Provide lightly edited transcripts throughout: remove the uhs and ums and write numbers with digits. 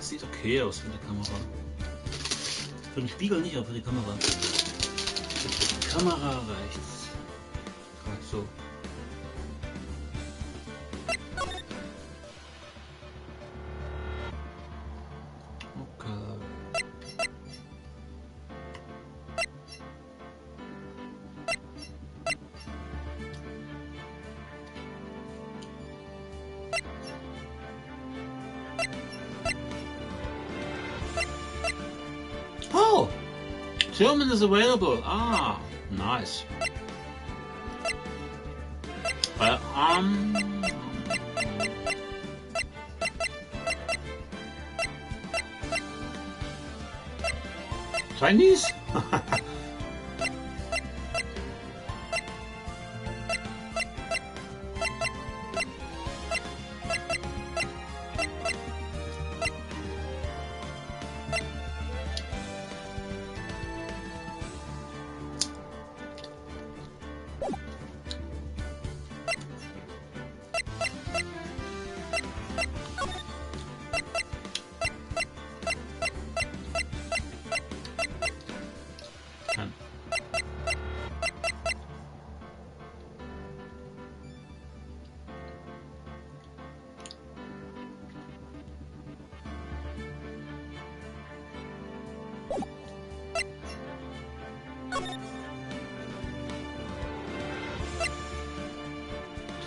sieht okay aus für die Kamera. Für den Spiegel nicht, aber für die Kamera. Für die Kamera reicht's. Gerade so. Oh! German is available. Ah, nice. Chinese?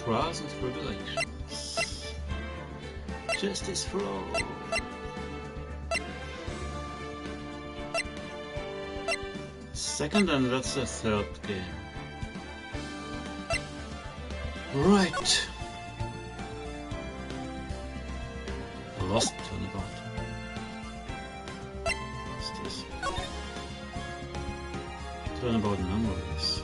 Trials and tribulations. Justice for all. Second, and that's the third game. Right. Lost turnabout. What's this? Turnabout memories.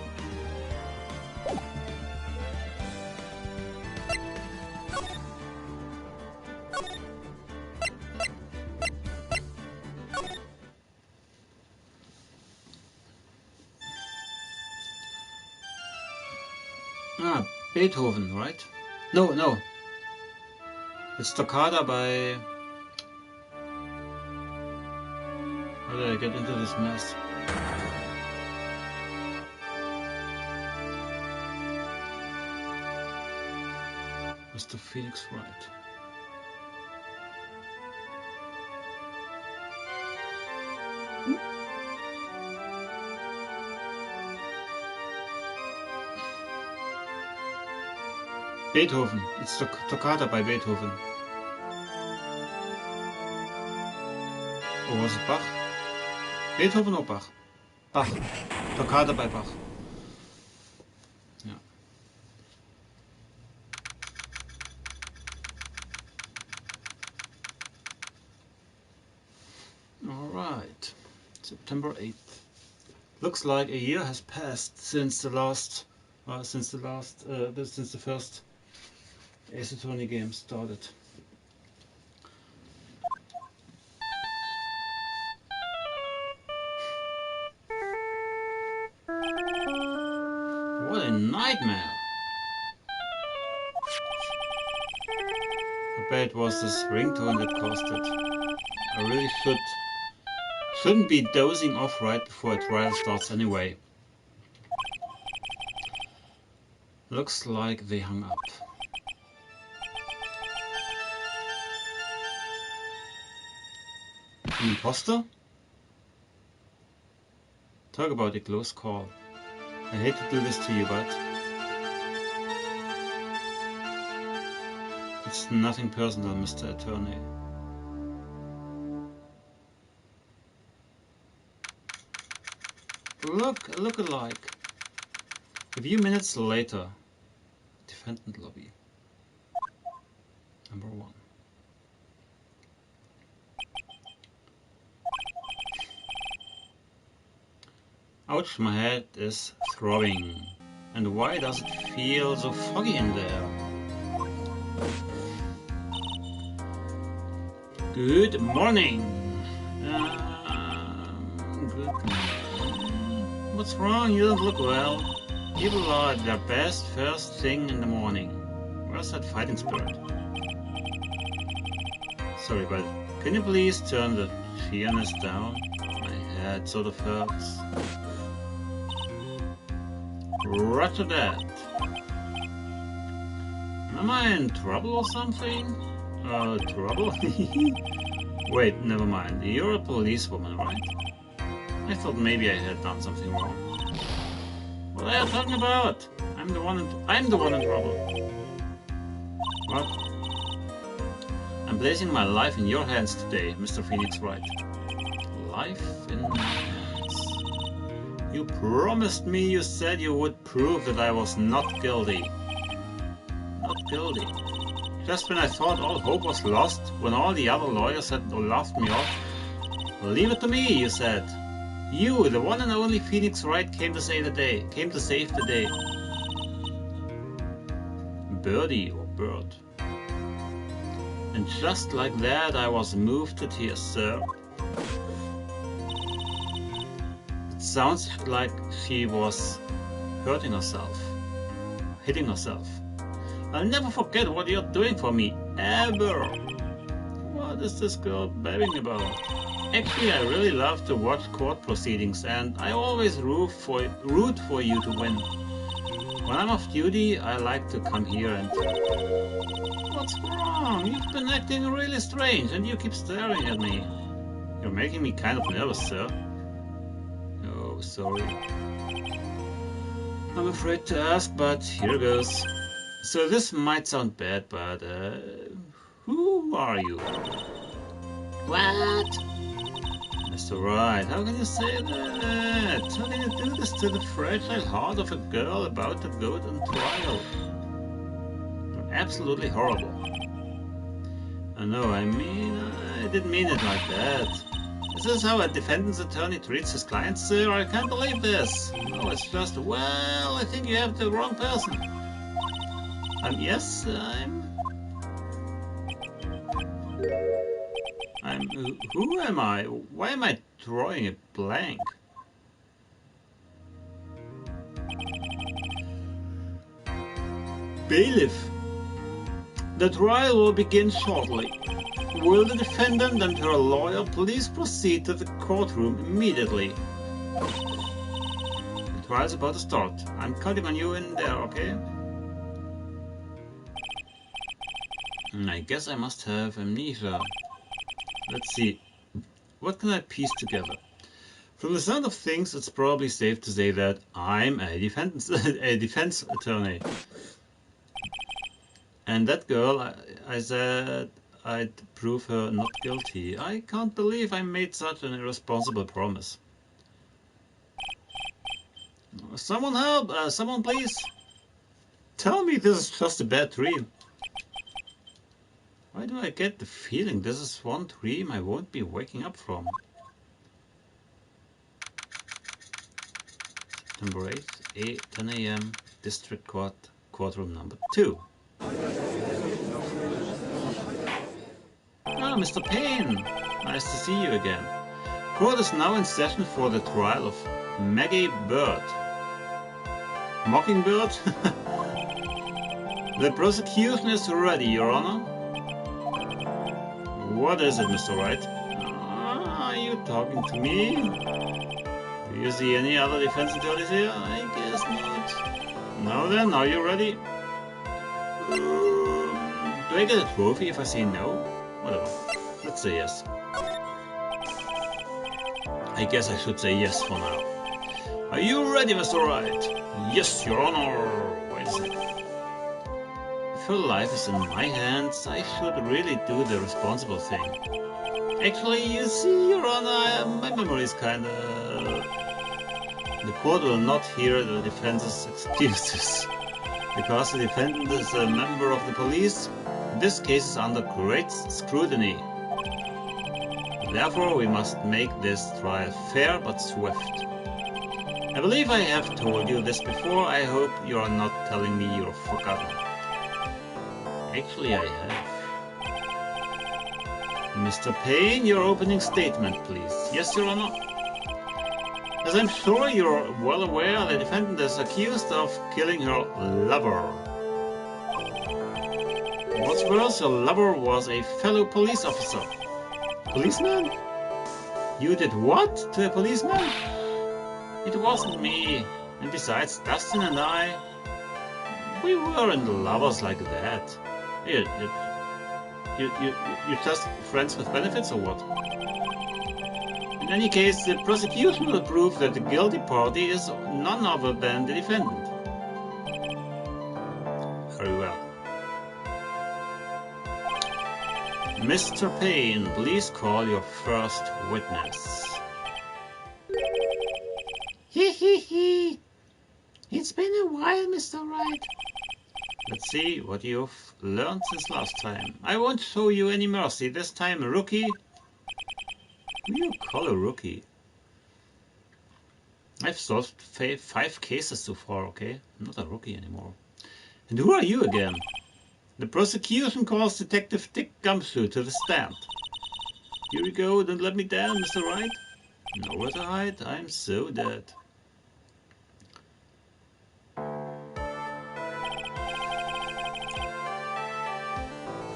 Ah, Beethoven, right? No. It's Toccata by... How did I get into this mess? Mr. Phoenix Wright. Beethoven. It's Toccata by Beethoven. Or was it Bach? Beethoven or Bach? Bach. Toccata by Bach. Yeah. Alright. September 8th. Looks like a year has passed since the first Ace Attorney game started. What a nightmare! I bet it was this ringtone that caused it. I really shouldn't be dozing off right before a trial starts anyway. Looks like they hung up. An imposter? Talk about a close call. I hate to do this to you, but it's nothing personal, Mr. Attorney. Look alike. A few minutes later, defendant lobby. Number 1. Ouch, my head is throbbing. And why does it feel so foggy in there? Good morning. Good morning. What's wrong? You don't look well. People are at their best first thing in the morning. Where's that fighting spirit? Sorry, but Can you please turn the pianist down? My head sort of hurts. Roger that. Am I in trouble or something? Trouble? Wait, never mind. You're a policewoman, right? I thought maybe I had done something wrong. What are you talking about? I'm the one in trouble. What? I'm placing my life in your hands today, Mr. Phoenix Wright. Life in my hands. You promised me you said you would prove that I was not guilty. Not guilty. Just when I thought all hope was lost, when all the other lawyers had laughed me off. Leave it to me, you said. You, the one and only Phoenix Wright, came to save the day. Birdie or bird. And just like that, I was moved to tears, sir. It sounds like she was hurting herself, hitting herself. I'll never forget what you're doing for me, ever. What is this girl babbling about? Actually, I really love to watch court proceedings, and I always root for you to win. When I'm off duty, I like to come here and... What's wrong? You've been acting really strange, and you keep staring at me. You're making me kind of nervous, sir. Oh, sorry. I'm afraid to ask, but here goes. So this might sound bad, but who are you? What? Mr. Wright, how can you say that? How can you do this to the fragile heart of a girl about to go on trial? You're absolutely horrible. No, I didn't mean it like that. Is this how a defendant's attorney treats his clients, sir? I can't believe this. No, it's just, well, I think you have the wrong person. Yes, who am I? Why am I drawing a blank? Bailiff. The trial will begin shortly. Will the defendant and her lawyer please proceed to the courtroom immediately? The trial's about to start. I'm counting on you in there, okay? I guess I must have amnesia. Let's see. What can I piece together? From the sound of things, it's probably safe to say that I'm a defense attorney. And that girl, I said I'd prove her not guilty. I can't believe I made such an irresponsible promise. Someone help! Someone please! Tell me this is just a bad dream. Why do I get the feeling this is one dream I won't be waking up from? September 8th, 10 AM, District Court, courtroom number 2. Ah, Mr. Payne! Nice to see you again. Court is now in session for the trial of Maggie Bird. Mockingbird? The prosecution is ready, Your Honor. What is it, Mr. Wright? Are you talking to me? Do you see any other defense attorneys here? I guess not. Now then, are you ready? Do I get a trophy if I say no? Whatever. Let's say yes. I guess I should say yes for now. Are you ready, Mr. Wright? Yes, Your Honor. Wait a second. If her life is in my hands, I should really do the responsible thing. Actually, you see, Your Honor, my memory is kinda... The court will not hear the defense's excuses. Because the defendant is a member of the police, this case is under great scrutiny. Therefore, we must make this trial fair but swift. I believe I have told you this before. I hope you are not telling me you've forgotten. Actually, I have. Mr. Payne, your opening statement, please. Yes, Your Honor. As I'm sure you're well aware, the defendant is accused of killing her lover. What's worse, her lover was a fellow police officer. Policeman? You did what to a policeman? It wasn't me. And besides, Dustin and I, we weren't lovers like that. You're just friends with benefits or what? In any case, the prosecution will prove that the guilty party is none other than the defendant. Very well. Mr. Payne, please call your first witness. Hee. It's been a while, Mr. Wright. Let's see what you've learned since last time. I won't show you any mercy this time, rookie. Who do you call a rookie? I've solved 5 cases so far, okay? I'm not a rookie anymore. And who are you again? The prosecution calls Detective Dick Gumshoe to the stand. Here we go, don't let me down, Mr. Wright. Nowhere to hide, I'm so dead.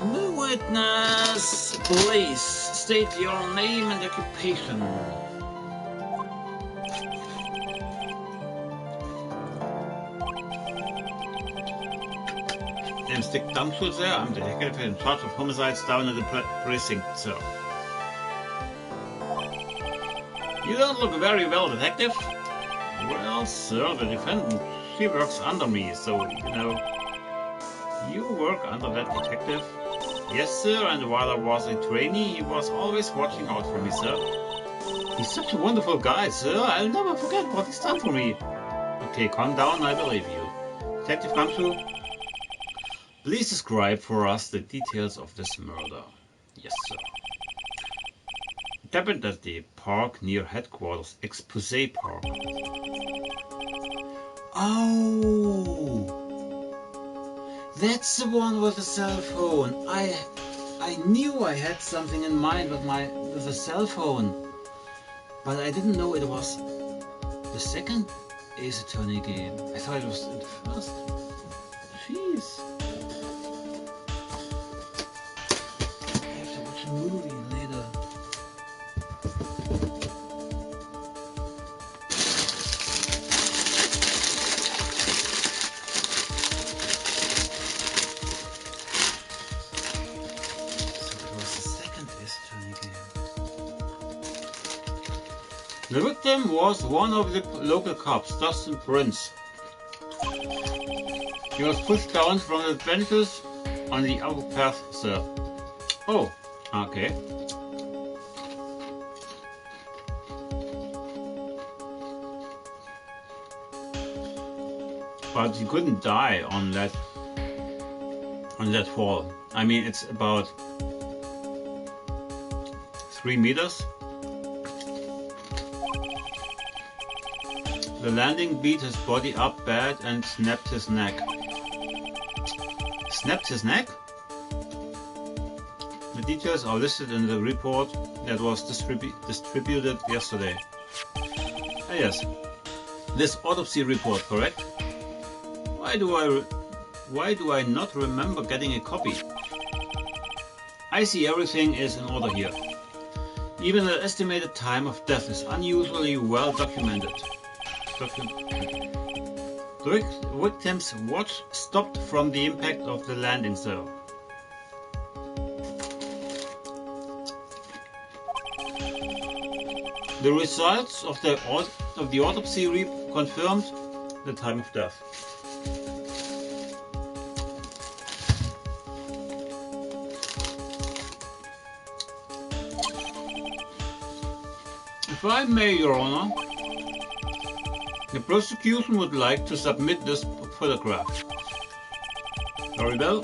The witness, please state your name and occupation. Name's Dick Gumshoe, sir. I'm the detective in charge of homicides down at the precinct, sir. You don't look very well, detective. Well, sir, the defendant, she works under me, so, you know. You work under that detective? Yes, sir, and while I was a trainee, he was always watching out for me, sir. He's such a wonderful guy, sir. I'll never forget what he's done for me. Okay, calm down, I believe you. Detective Gumshoe, please describe for us the details of this murder. Yes, sir. It happened at the park near headquarters, Expose Park. Oh! That's the one with the cell phone. I knew I had something in mind with the cell phone, but I didn't know it was the second Ace Attorney game. I thought it was the first. Jeez. I have to watch a movie later. The victim was one of the local cops, Dustin Prince. He was pushed down from the benches on the upper path, sir. Oh, okay. But he couldn't die on that fall. I mean, it's about 3 meters. The landing beat his body up bad and snapped his neck. Snapped his neck? The details are listed in the report that was distributed yesterday. Ah, yes. This autopsy report, correct? Why do I not remember getting a copy? I see everything is in order here. Even the estimated time of death is unusually well documented. The victim's watch stopped from the impact of the landing zone. The results of the autopsy confirmed the time of death. If I may, Your Honor, the prosecution would like to submit this photograph. Very well.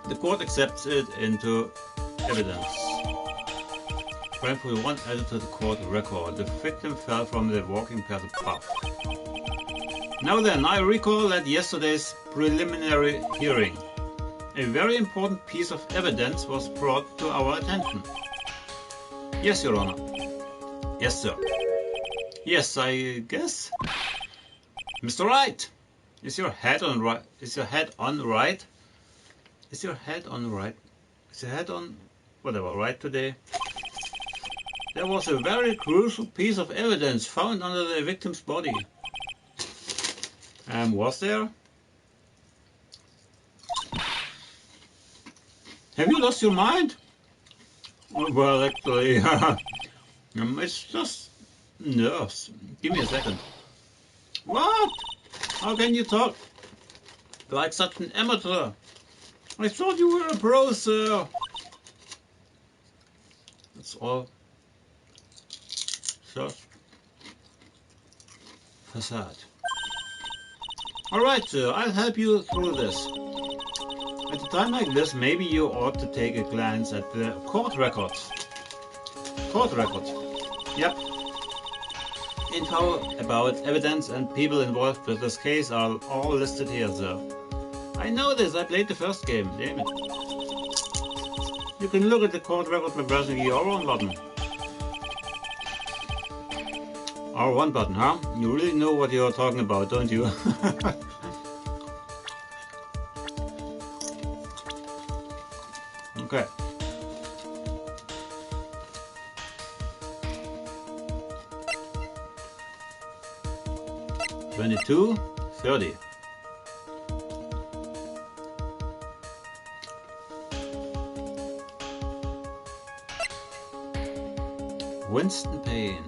The court accepts it into evidence. Crime 41 added to the court record. The victim fell from the walking path above. Now then, I recall at yesterday's preliminary hearing. A very important piece of evidence was brought to our attention. Yes, Your Honor. Yes, sir. Yes, I guess. Mr. Wright, is your head on right? Is your head on right? Is your head on right? Is your head on whatever right today? There was a very crucial piece of evidence found under the victim's body. Was there? Have you lost your mind? Well, actually, it's just nerves. Give me a second. What? How can you talk like such an amateur? I thought you were a pro, sir. That's all. Just facade. Alright, sir, I'll help you through this. At a time like this, maybe you ought to take a glance at the court records. Court records. Yep. Info about evidence and people involved with this case are all listed here, sir. I know this, I played the first game, damn it. You can look at the court record by pressing the R1 button. R1 button, huh? You really know what you're talking about, don't you? Okay. $22, $30. Winston Payne.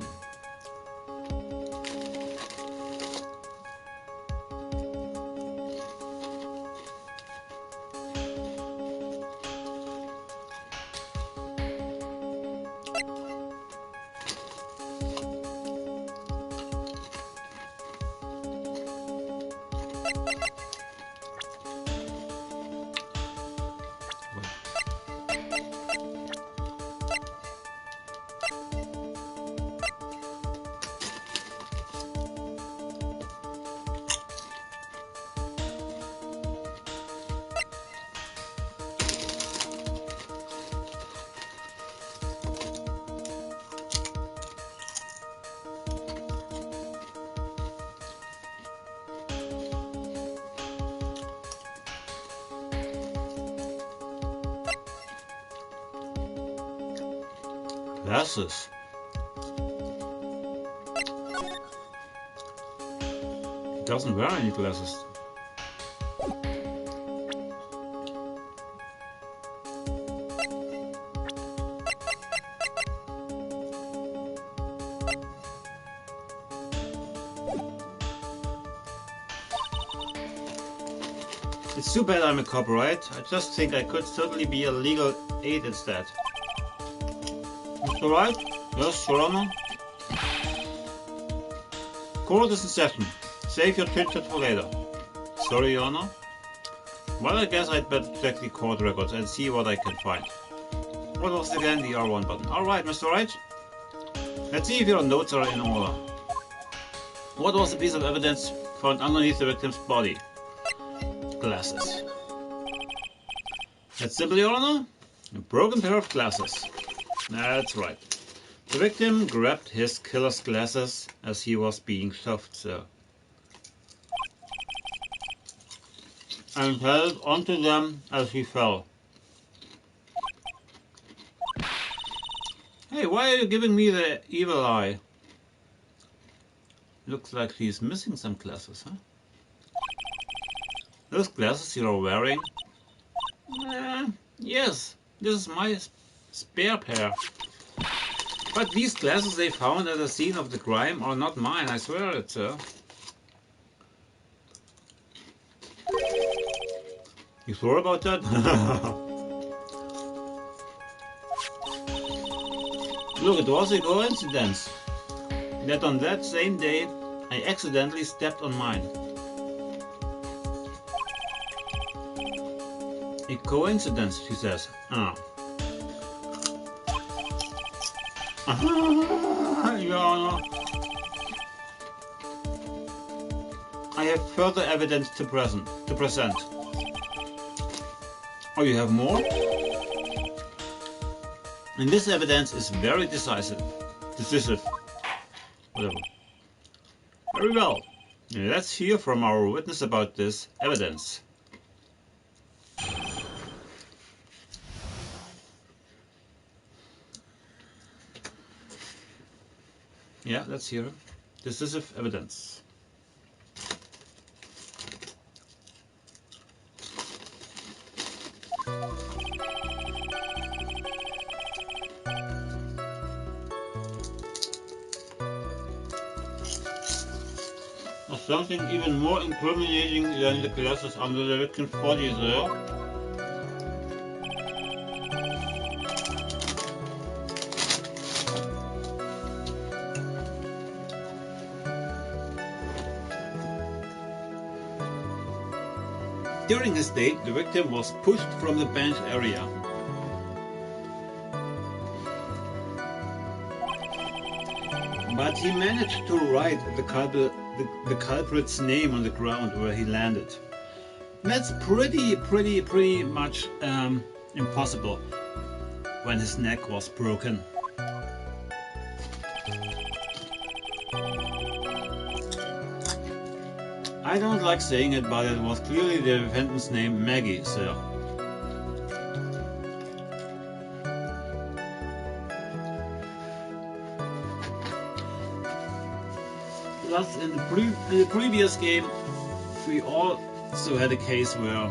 Glasses. He doesn't wear any glasses. It's too bad I'm a cop, right? I just think I could certainly be a legal aid instead. Mr. Wright? Yes, Your Honor? Court is in session. Save your chit-chat for later. Sorry, Your Honor? Well, I guess I'd better check the court records and see what I can find. What was again the R1 button? Alright, Mr. Wright. Let's see if your notes are in order. What was the piece of evidence found underneath the victim's body? Glasses. That's simple, Your Honor. A broken pair of glasses. That's right. The victim grabbed his killer's glasses as he was being shoved, sir. And held onto them as he fell. Hey, why are you giving me the evil eye? Looks like he's missing some glasses, huh? Those glasses you're wearing? Yes, this is my spare pair. But these glasses they found at the scene of the crime are not mine, I swear it, sir. You sure about that? Look, it was a coincidence that on that same day I accidentally stepped on mine. A coincidence, she says. Your Honor. I have further evidence to present. Oh, you have more? And this evidence is very decisive. Whatever. Very well. Let's hear from our witness about this evidence. Yeah, let's hear decisive evidence. Or something even more incriminating than the glasses under the victim's body there. During his date, the victim was pushed from the bench area. But he managed to write the culprit's name on the ground where he landed. That's pretty much impossible when his neck was broken. I don't like saying it, but it was clearly the defendant's name, Maggie, sir. Plus, in the previous game, we also had a case where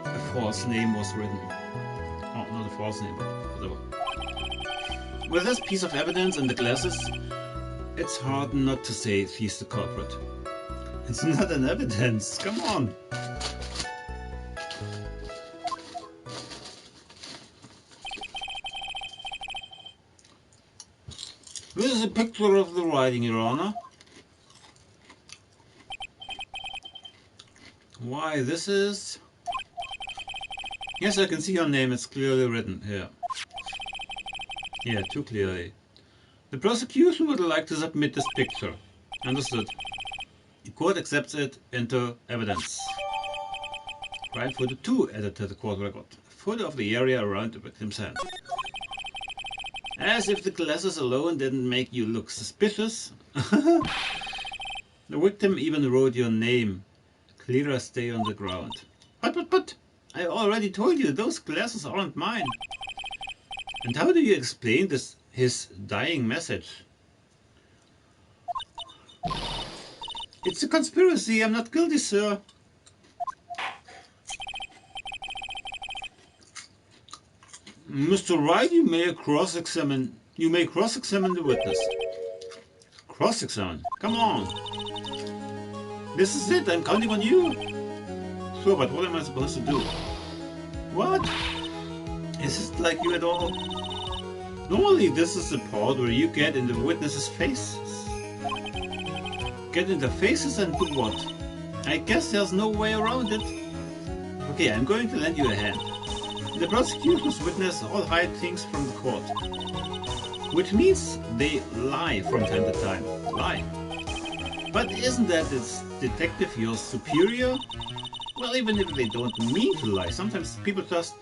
a false name was written. Oh, not a false name, but whatever. With this piece of evidence and the glasses, it's hard not to say he's the culprit. It's not an evidence, come on! This is a picture of the writing, Your Honor. Why, this is... Yes, I can see your name, it's clearly written here. Yeah, too clearly. The prosecution would like to submit this picture. Understood. The court accepts it into evidence. Crime photo 2 added to the court record. A photo of the area around the victim's hand. As if the glasses alone didn't make you look suspicious. The victim even wrote your name. Clear as day on the ground. But, I already told you, those glasses aren't mine. And how do you explain this, his dying message? It's a conspiracy, I'm not guilty, sir. Mr. Wright, you may cross-examine the witness. Cross-examine? Come on. This is it, I'm counting on you. Sure, but what am I supposed to do? What? Is it like you at all? Normally this is the part where you get in the witnesses' faces. Get in their faces and do what? I guess there's no way around it. Okay, I'm going to lend you a hand. The prosecution's witness all hide things from the court. Which means they lie from time to time. Lie. But isn't that this detective your superior? Well, even if they don't mean to lie, sometimes people just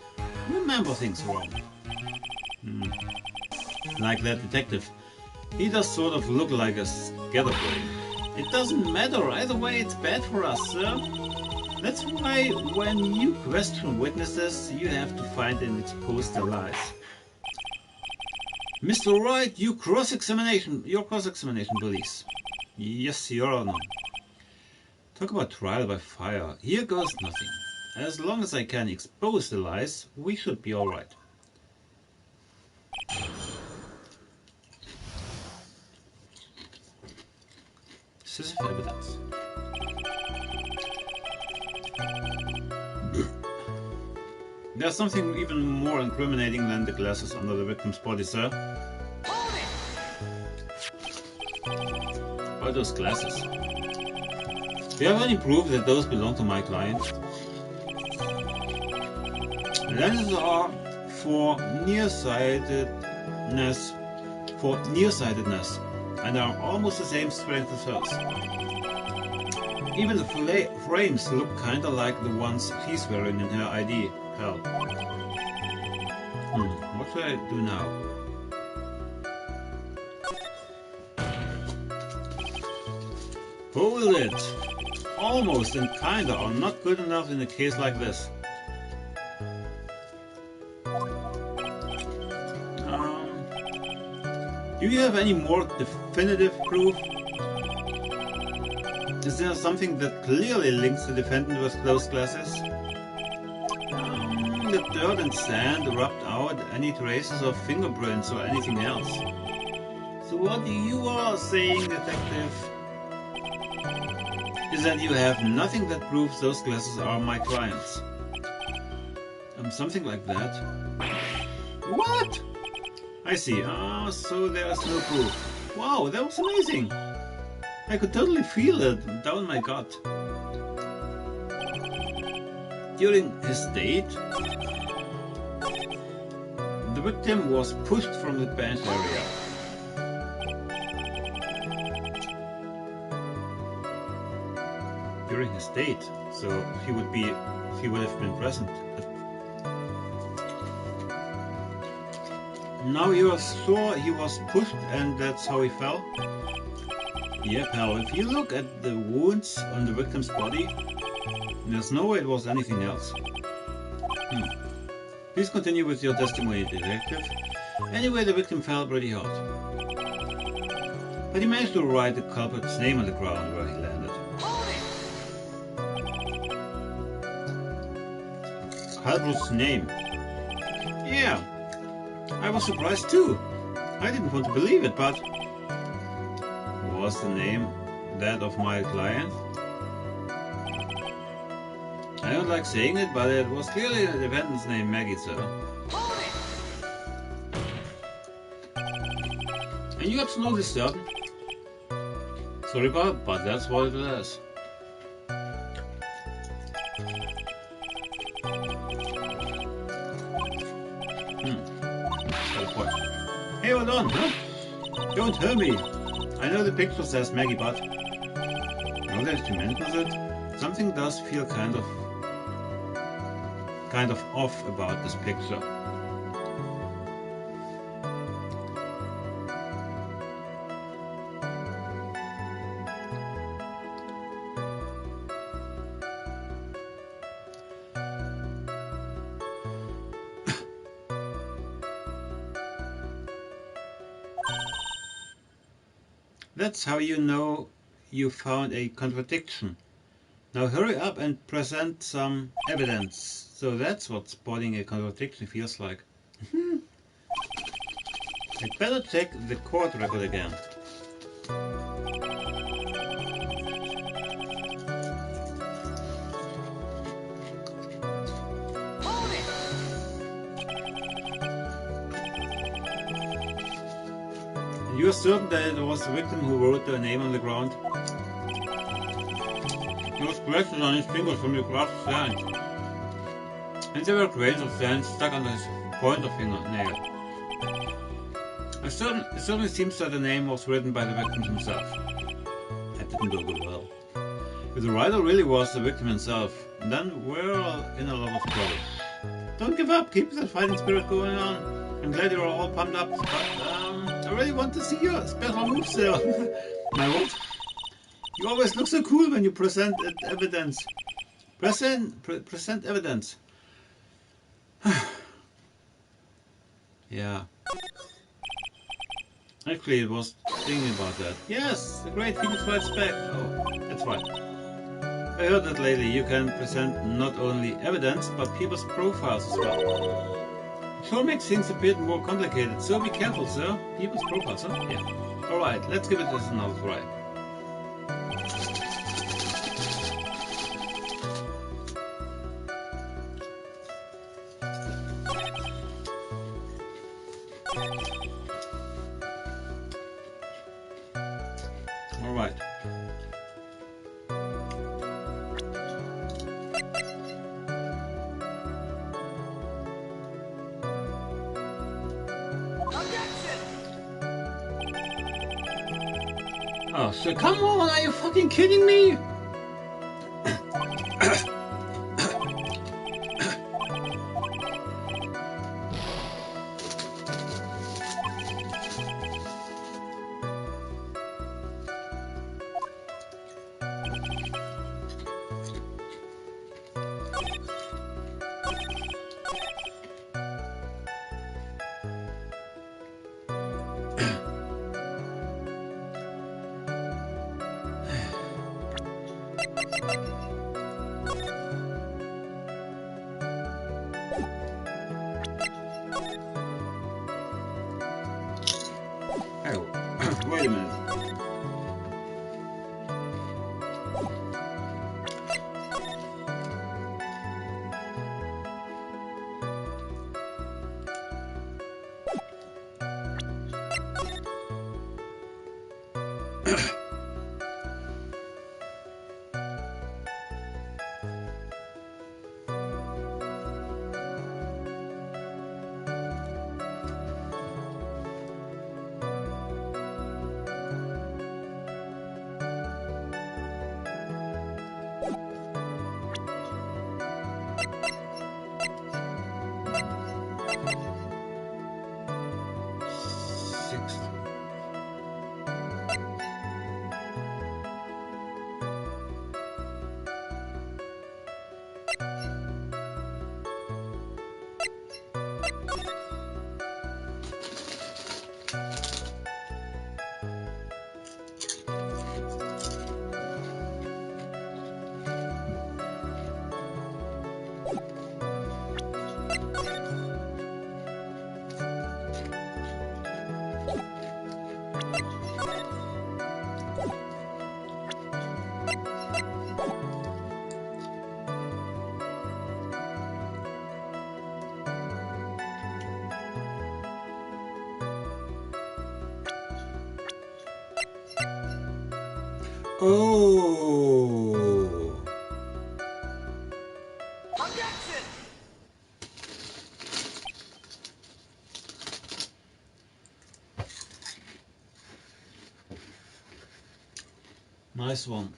remember things wrong. Like that detective. He does sort of look like a scatterbrain. It doesn't matter, either way it's bad for us, sir. That's why when you question witnesses, you have to find and expose their lies. Mr. Wright, your cross-examination, please. Yes, Your Honor. Talk about trial by fire. Here goes nothing. As long as I can expose the lies, we should be alright. Decisive evidence. There's something even more incriminating than the glasses under the victim's body, sir. What are those glasses? Do you have any proof that those belong to my client? Lenses are for nearsightedness, and are almost the same strength as hers. Even the frames look kinda like the ones she's wearing in her ID. Hell. What should I do now? Hold it! Almost and kinda are not good enough in a case like this. Do you have any more definitive proof? Is there something that clearly links the defendant with closed glasses? The dirt and sand rubbed out any traces of fingerprints or anything else. So what you are saying, detective, is that you have nothing that proves those glasses are my clients. Something like that. What? I see. So there's no proof. Wow, that was amazing. I could totally feel it down my gut. During his date, the victim was pushed from the bench area. During his date, so he would have been present. Now you are sure he was pushed and that's how he fell? Yeah, pal, if you look at the wounds on the victim's body, there's no way it was anything else. Please continue with your testimony, detective. Anyway, the victim fell pretty hard. But he managed to write the culprit's name on the ground where he landed. Culprit's name? Yeah, I was surprised too. I didn't want to believe it, but... Was the name that of my client? I don't like saying it, but it was clearly the defendant's name, Maggie, sir. And you absolutely certain? Sorry, Bob, but that's what it is. Hey, hold on, huh? Don't hurt me. I know the picture says Maggie, but now that you mention it, something does feel kind of off about this picture. That's how you know you found a contradiction. Now hurry up and present some evidence. So that's what spotting a contradiction feels like. I'd better check the court record again. You are certain that it was the victim who wrote their name on the ground? He was scratches on his fingers from the grass sand. And there were grains of sand stuck on his pointer fingernail. It certainly seems that the name was written by the victim himself. That didn't go good well. If the writer really was the victim himself, then we're in a lot of trouble. Don't give up, keep that fighting spirit going on. I'm glad you're all pumped up, but I really want to see your special moves there. My what? You always look so cool when you present evidence. Present evidence. Yeah. Actually, I was thinking about that. Yes, the great Phoenix Wright back. Oh, that's right. I heard that lately you can present not only evidence, but people's profiles as well. It sure makes things a bit more complicated, so be careful, sir. People's profiles, huh? Yeah. Alright, let's give it another try. Alright. Oh, so come on, are you fucking kidding me? Oh. Objection! Nice one.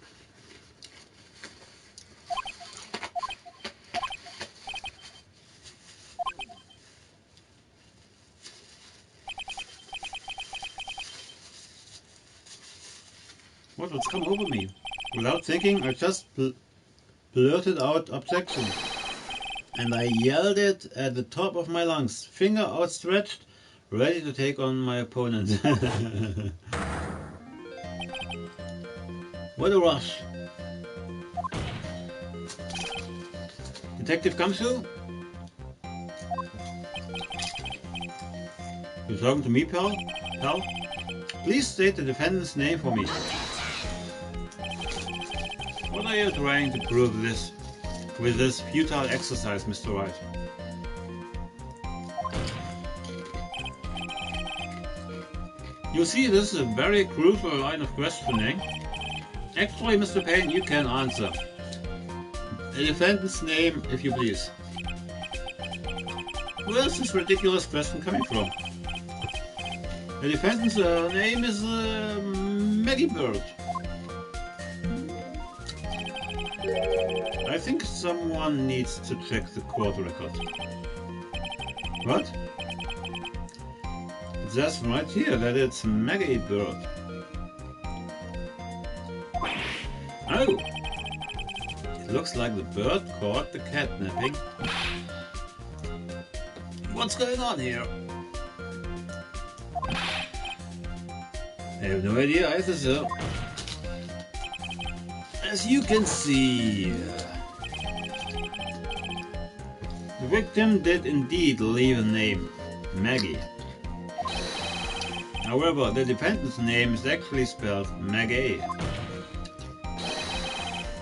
What's come over me? Without thinking, I just blurted out objection. And I yelled it at the top of my lungs, finger outstretched, ready to take on my opponent. What a rush! Detective Gumshoe? You talking to me, pal? Pal? Please state the defendant's name for me. What are you trying to prove with this futile exercise, Mr. Wright? You see, this is a very crucial line of questioning. Actually, Mr. Payne, you can answer. The defendant's name, if you please. Where is this ridiculous question coming from? The defendant's name is Maggie Bird. I think someone needs to check the court record. What? It says right here that it's Maggie Bird. Oh! It looks like the bird caught the catnapping. What's going on here? I have no idea either, sir. As you can see, the victim did indeed leave a name, Maggie. However, the defendant's name is actually spelled Maggie.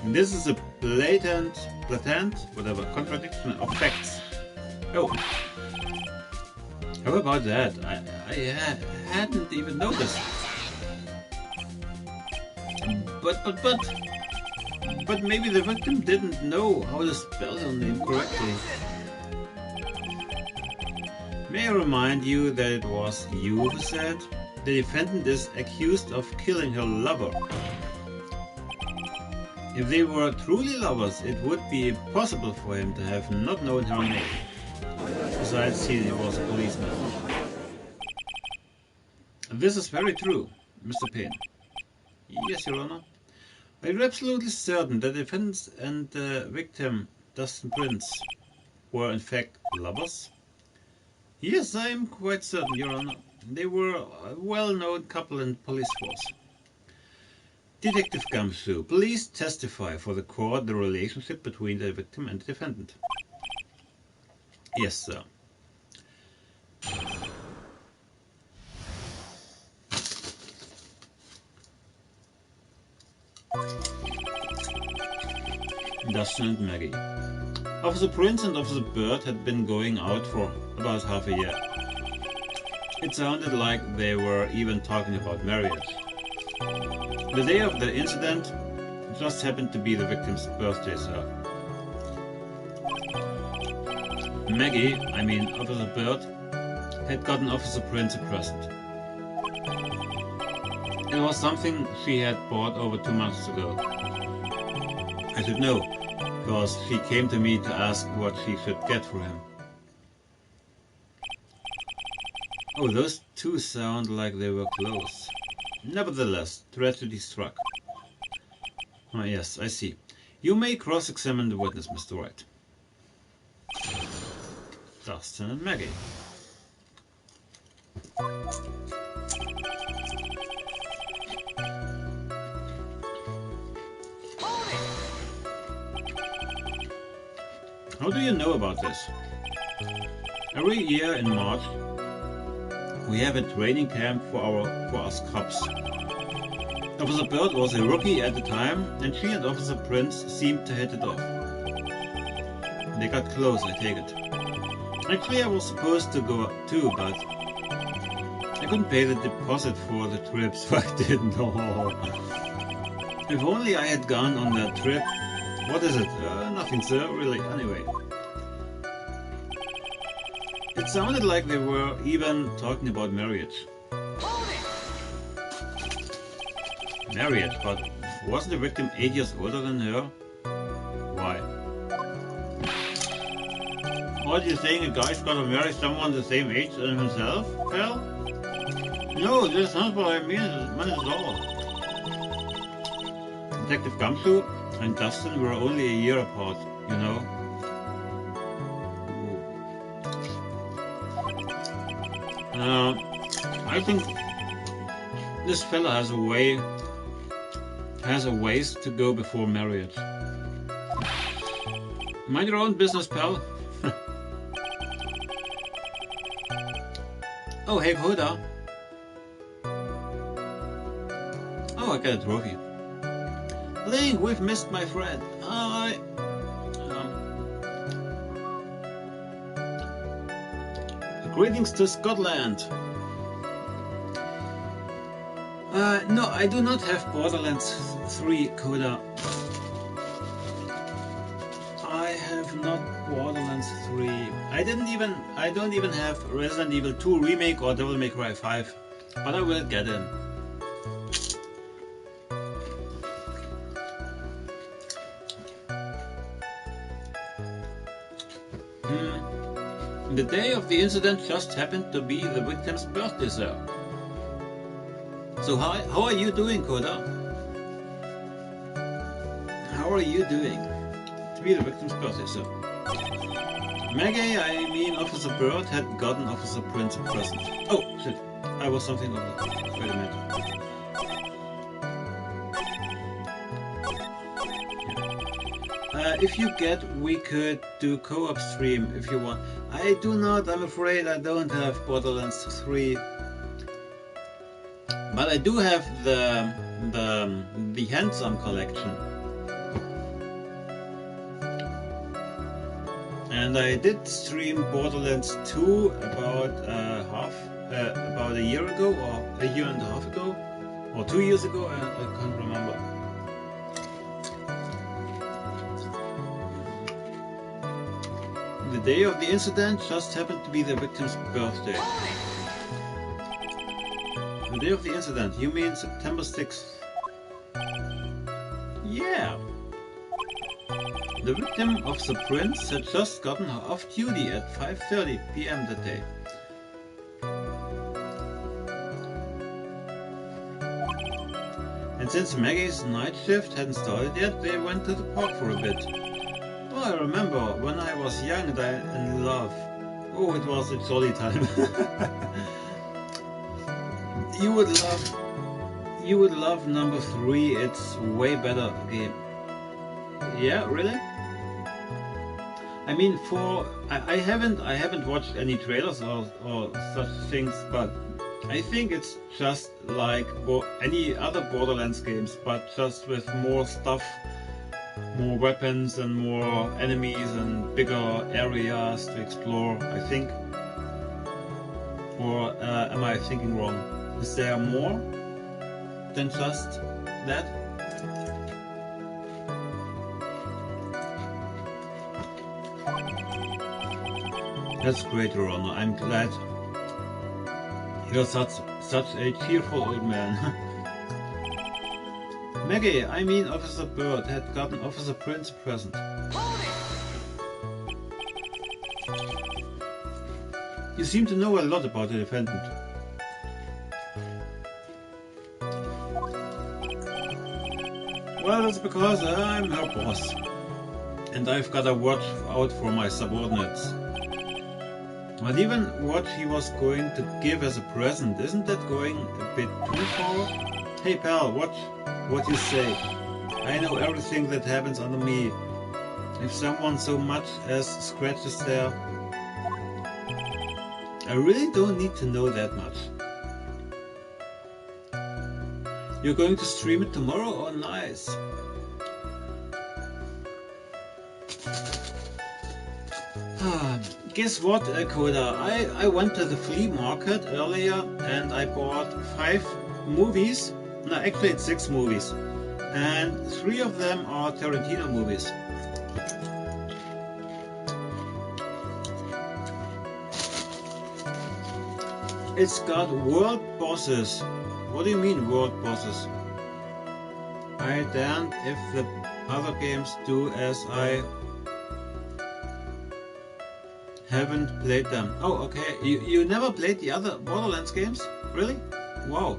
This is a blatant, whatever, contradiction of facts. Oh, how about that? I hadn't even noticed. But maybe the victim didn't know how to spell her name correctly. May I remind you that it was you who said the defendant is accused of killing her lover. If they were truly lovers, it would be impossible for him to have not known her name. Besides, he was a policeman. This is very true, Mr. Payne. Yes, Your Honor. Are you absolutely certain that the defendant and the victim, Dustin Prince, were in fact lovers? Yes, I am quite certain, Your Honor. They were a well-known couple in the police force. Detective Gumshoe, please testify for the court the relationship between the victim and the defendant. Yes, sir. Dustin and Maggie. Officer Prince and Officer Bird had been going out for about half a year. It sounded like they were even talking about marriage. The day of the incident just happened to be the victim's birthday, sir. Maggie, I mean Officer Bird, had gotten Officer Prince a present. It was something she had bought over 2 months ago. I should know, because she came to me to ask what she should get for him. Oh, those two sound like they were close. Nevertheless, tragedy struck. Ah, yes, I see. You may cross-examine the witness, Mr. Wright. Dustin and Maggie. How do you know about this? Every year in March, we have a training camp for us cops. Officer Bird was a rookie at the time, and she and Officer Prince seemed to hit it off. They got close, I take it. Actually, I was supposed to go too, but I couldn't pay the deposit for the trip, so I didn't know. If only I had gone on that trip. What is it? Nothing, sir, really. Anyway. It sounded like they were even talking about marriage. Marriage, but wasn't the victim 8 years older than her? Why? What, you saying a guy's gotta marry someone the same age as himself, pal? No, that's not what I mean at all. Detective Gumshoe and Dustin were only a year apart, you know. I think this fella has a ways to go before marriage. Mind your own business, pal. Oh, hey, Hoda. Oh, I got a trophy. Link, we've missed my friend. Greetings to Scotland. No, I do not have Borderlands 3, Coda. I have not Borderlands 3. I don't even have Resident Evil 2 Remake or Devil May Cry 5, but I will get in. The day of the incident just happened to be the victim's birthday, sir. So how are you doing, Coda? How are you doing? To be the victim's birthday, sir. Maggie, I mean Officer Bird, had gotten Officer Prince a present. Oh, shit. I was something on that. Wait a minute. If you get, we could do co-op stream if you want. I do not, I'm afraid I don't have Borderlands 3. But I do have the Handsome collection. And I did stream Borderlands 2 about about a year ago, or a year and a half ago, or 2 years ago, I can't remember. The day of the incident just happened to be the victim's birthday. The day of the incident, you mean September 6th? Yeah. The victim, Officer Prince, had just gotten off duty at 5:30 p.m. that day. And since Maggie's night shift hadn't started yet, they went to the park for a bit. Oh, I remember when I was young and in love. Oh, it was a jolly time. You would love number 3. It's way better game. Yeah, really? I mean, I haven't watched any trailers or such things, but I think it's just like any other Borderlands games, but just with more stuff, more weapons and more enemies and bigger areas to explore, I think. Or am I thinking wrong? Is there more? than just that. That's great, Ronald. I'm glad you're such a cheerful old man. Maggie, I mean Officer Bird, had gotten Officer Prince a present. You seem to know a lot about the defendant. Well, that's because I'm her boss. And I've got to watch out for my subordinates. But even what he was going to give as a present, isn't that going a bit too far? Hey pal, what you say? I know everything that happens under me. If someone so much as scratches there, I really don't need to know that much. You're going to stream it tomorrow? Oh, nice. Guess what, Coda? I went to the flea market earlier and I bought 5 movies. No, actually it's 6 movies. And 3 of them are Tarantino movies. It's got world bosses. What do you mean world bosses? I damned if the other games do, as I haven't played them. Oh, okay. You never played the other Borderlands games? Really? Wow.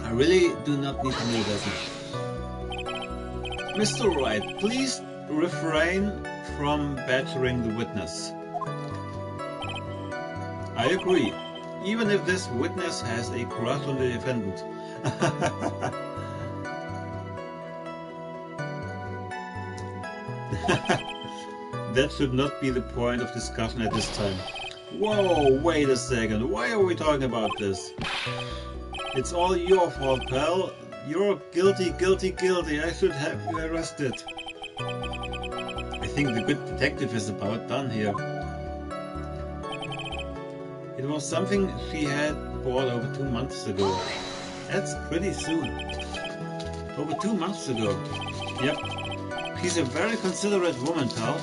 I really do not need to know that much. Mr. Wright, please refrain from badgering the witness. I agree, even if this witness has a crush on the defendant. That should not be the point of discussion at this time. Whoa, wait a second, why are we talking about this? It's all your fault, pal. You're guilty, guilty, guilty. I should have you arrested. I think the good detective is about done here. It was something she had bought over 2 months ago. That's pretty soon. Over 2 months ago. Yep. She's a very considerate woman, pal.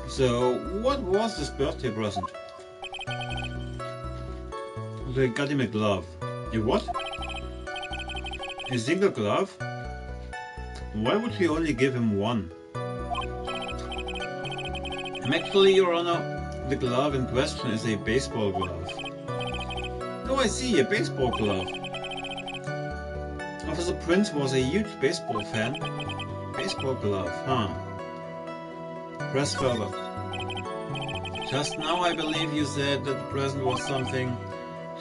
So, what was this birthday present? They got him a glove. A what? A single glove? Why would she only give him one? Actually, Your Honor, the glove in question is a baseball glove. Oh, I see, a baseball glove. Officer Prince was a huge baseball fan. Baseball glove, huh? Press further. Just now I believe you said that the present was something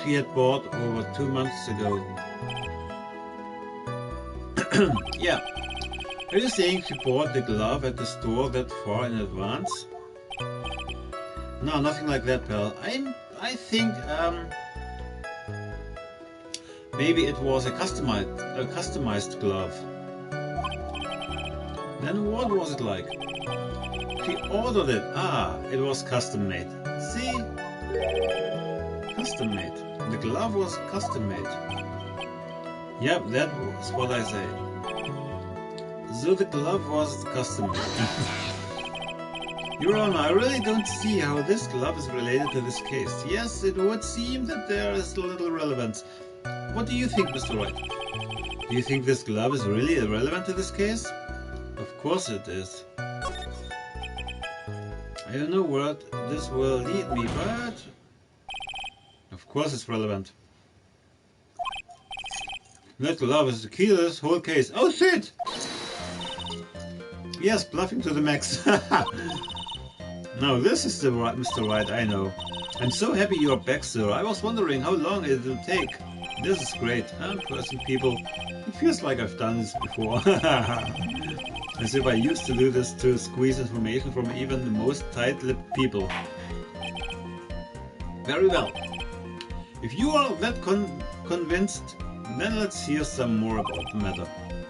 she had bought over 2 months ago. Yeah. Are you saying she bought the glove at the store that far in advance? No, nothing like that, pal. I think maybe it was a customized glove. Then what was it like? She ordered it. Ah, it was custom made. See? Custom made. The glove was custom made. Yep, that was what I say. So the glove was custom made. Your Honor, I really don't see how this glove is related to this case. Yes, it would seem that there is little relevance. What do you think, Mr. Wright? Do you think this glove is really relevant to this case? Of course it is. I don't know where this will lead me, but of course it's relevant. That glove is the key to this whole case. Oh shit! Yes, bluffing to the max. Now this is the right Mr. Wright, I know. I'm so happy you're back, sir. I was wondering how long it will take. This is great. Person people. It feels like I've done this before. As if I used to do this to squeeze information from even the most tight-lipped people. Very well. If you are that convinced? Then let's hear some more about the matter.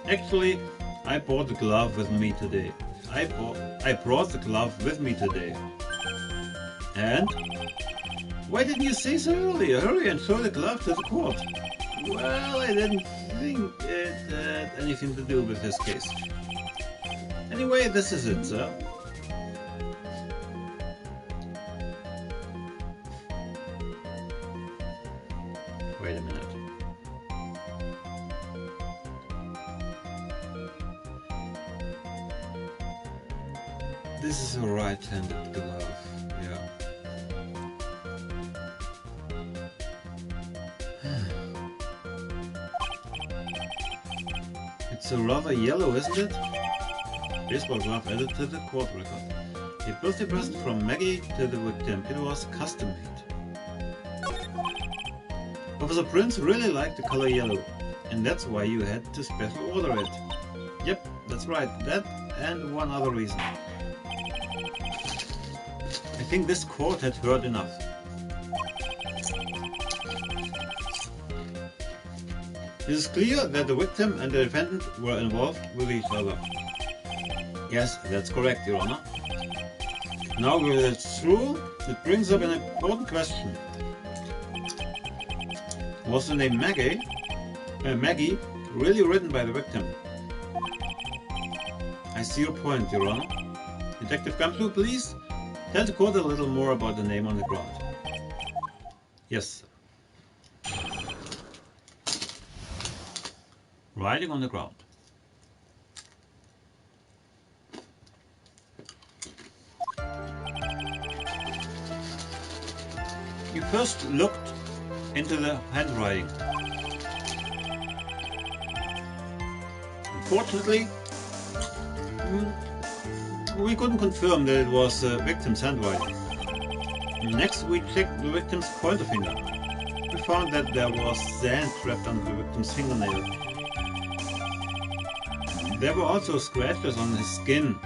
Actually, I brought the glove with me today. I brought the glove with me today. And? Why didn't you say so earlier? Hurry and show the glove to the court. Well, I didn't think it had anything to do with this case. Anyway, this is it, sir. Wait a minute. This is a right-handed glove, yeah. It's a rather yellow, isn't it? Baseball glove added to the court record. A birthday present from Maggie to the victim. It was custom-made. Professor Prince really liked the color yellow, and that's why you had to special order it. Yep, that's right. That and one other reason. I think this court had heard enough. It is clear that the victim and the defendant were involved with each other. Yes, that's correct, Your Honor. Now that it's true, it brings up an important question. Was the name Maggie really written by the victim? I see your point, Your Honor. Detective Gamsu, please tell the court a little more about the name on the ground. Yes. Writing on the ground. You first looked into the handwriting. Unfortunately, we couldn't confirm that it was the victim's handwriting. Next, we checked the victim's pointer finger. We found that there was sand trapped under the victim's fingernail. There were also scratches on his skin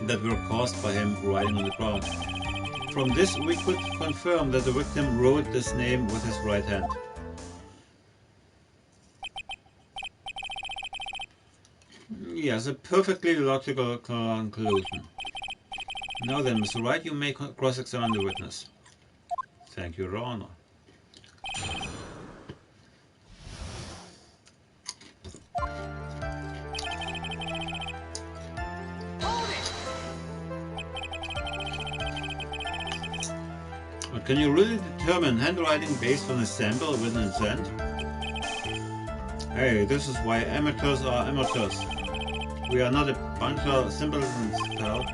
that were caused by him writing on the ground. From this, we could confirm that the victim wrote this name with his right hand. Yes, a perfectly logical conclusion. Now then, Mr. Wright, you may cross-examine the witness. Thank you, Your Honor. But can you really determine handwriting based on a sample written in sand? Hey, this is why amateurs are amateurs. We are not a bunch of simpletons, pal.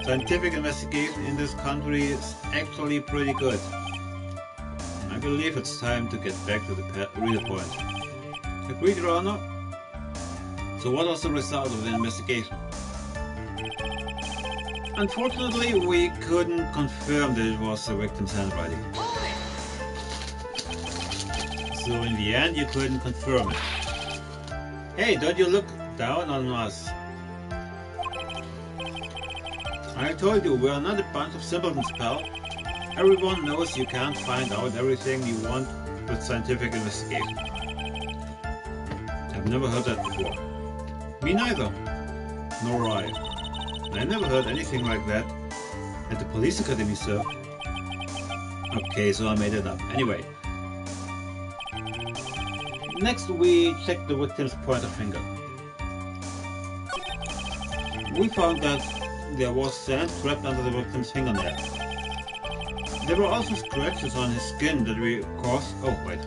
Scientific investigation in this country is actually pretty good. I believe it's time to get back to the real point. Agreed, Your Honor? So what was the result of the investigation? Unfortunately, we couldn't confirm that it was the victim's handwriting. So in the end, you couldn't confirm it. Hey, don't you look down on us. I told you, we're not a bunch of simpletons, pal. Everyone knows you can't find out everything you want with scientific investigation. I've never heard that before. Me neither. Nor I. I never heard anything like that at the police academy, sir. Okay, so I made it up. Anyway. Next, we checked the victim's pointer finger. We found that there was sand trapped under the victim's fingernail. There were also scratches on his skin that we caused... Oh, wait.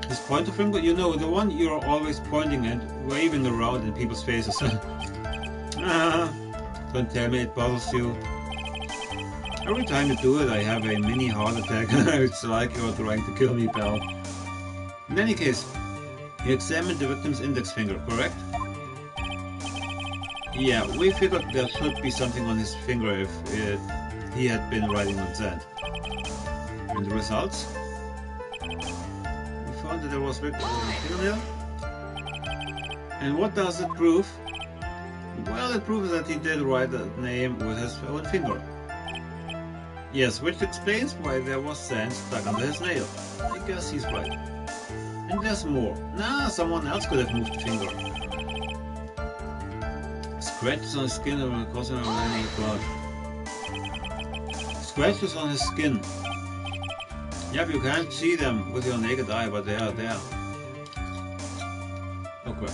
His pointer finger, you know, the one you're always pointing and waving around in people's faces. Don't tell me it bothers you. Every time you do it, I have a mini heart attack. It's like you're trying to kill me, pal. In any case, you examined the victim's index finger, correct? Yeah, we figured there should be something on his finger if he had been writing on sand. And the results? We found found that there was Victor's fingernail. And what does it prove? Well, it proves that he did write the name with his own finger. Yes, which explains why there was sand stuck under his nail. I guess he's right. And there's more. Nah, someone else could have moved the finger. Scratches on his skin are causing a running blood. Scratches on his skin. Yep, you can't see them with your naked eye, but they are there. Oh crap.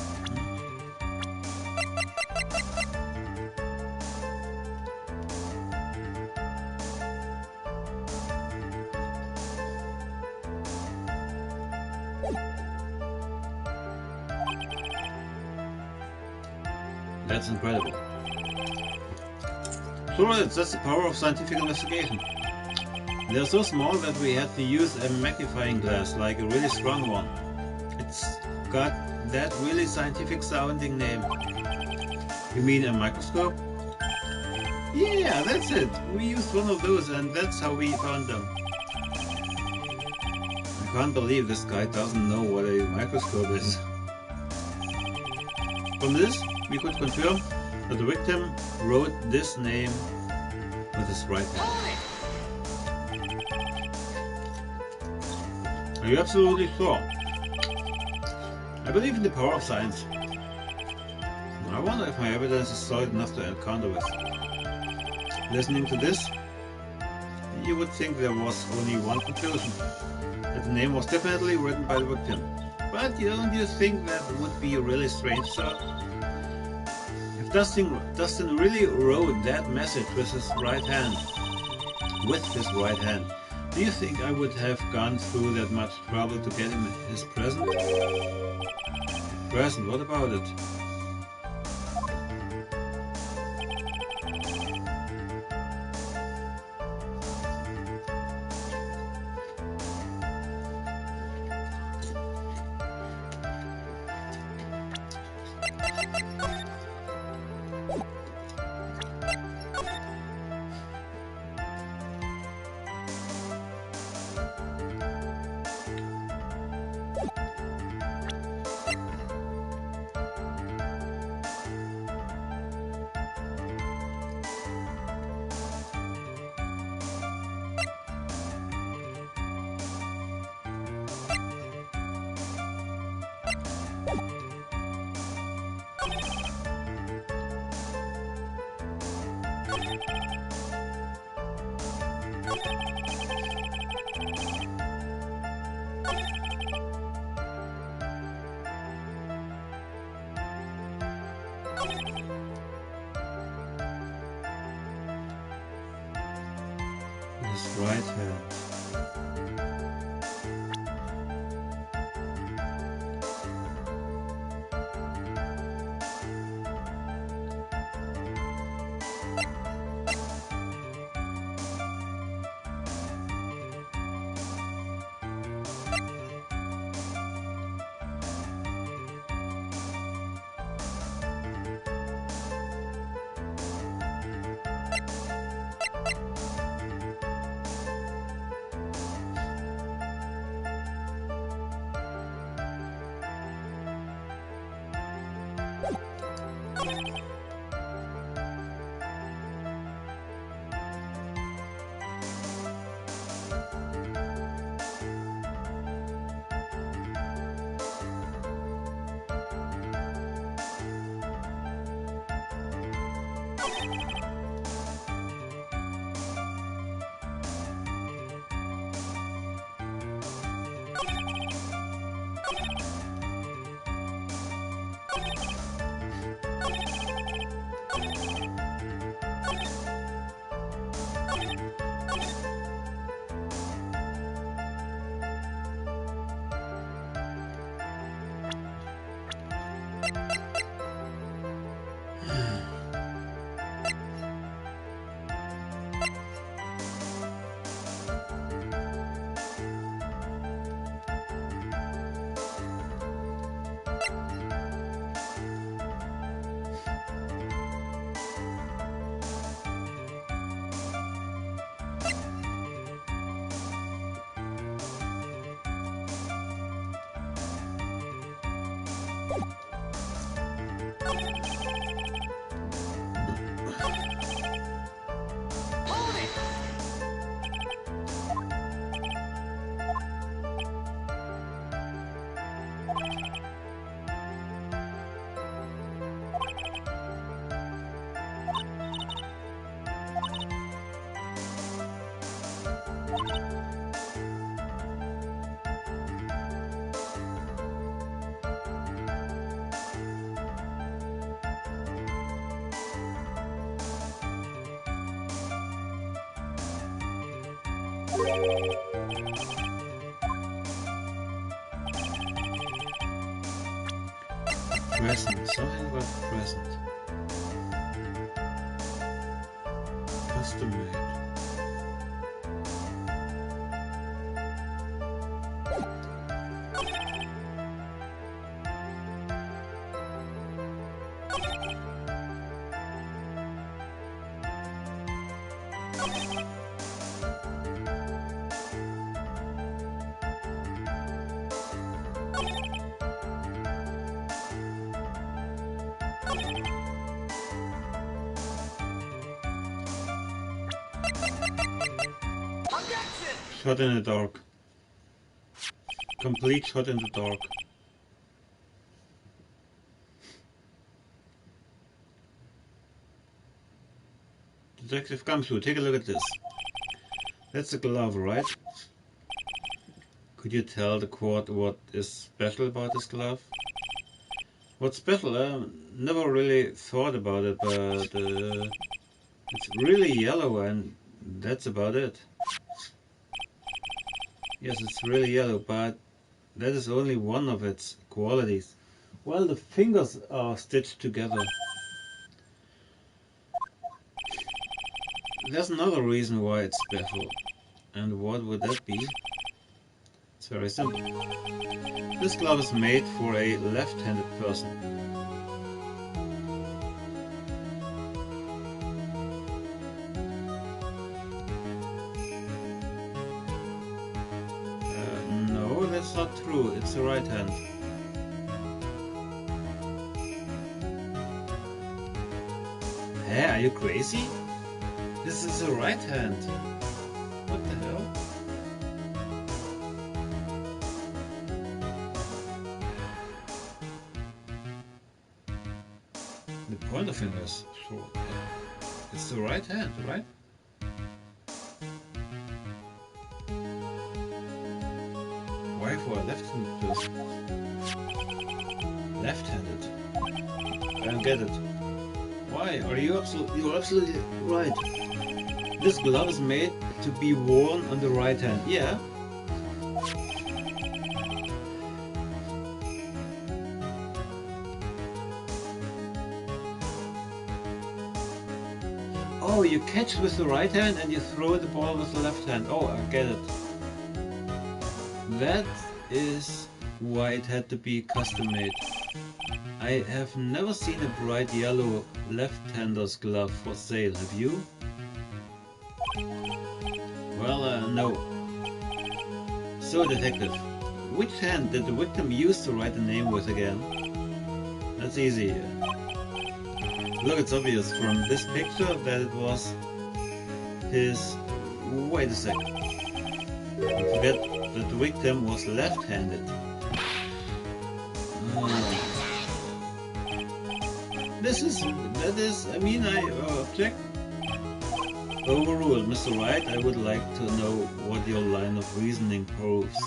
That's incredible. So that's the power of scientific investigation. They're so small that we had to use a magnifying glass, like a really strong one. It's got that really scientific sounding name. You mean a microscope? Yeah, that's it. We used one of those and that's how we found them. I can't believe this guy doesn't know what a microscope is. From this, we could confirm that the victim wrote this name with his right hand. Are you absolutely sure? I believe in the power of science. I wonder if my evidence is solid enough to encounter with. Listening to this, you would think there was only one conclusion. That the name was definitely written by the victim. But don't you think that would be really strange, sir? If Dustin really wrote that message with his right hand, do you think I would have gone through that much trouble to get him his present? Present, what about it? His right hand. Present. Something about present. Custom made. Shot in the dark. Complete shot in the dark. Detective Gumshoe, take a look at this. That's a glove, right? Could you tell the court what is special about this glove? What's special? I never really thought about it, but it's really yellow and that's about it. Yes, it's really yellow, but that is only one of its qualities. Well, the fingers are stitched together. There's another reason why it's special. And what would that be? It's very simple. This glove is made for a left-handed person. No, that's not true. It's the right hand. Hey, are you crazy? This is the right hand. What the hell? The pointer finger is short. It's the right hand, right? Why for a left-handed person? Left-handed. I don't get it. Why? You're absolutely right. This glove is made to be worn on the right hand. Yeah. Oh, you catch with the right hand and you throw the ball with the left hand. Oh, I get it. That is why it had to be custom made. I have never seen a bright yellow left-hander's glove for sale, have you? Well, no. So, detective, which hand did the victim use to write the name with again? That's easy. Look, it's obvious from this picture that it was his... Wait a sec. Don't forget that the victim was left-handed. I object. Overruled, Mr. Wright. I would like to know what your line of reasoning proves.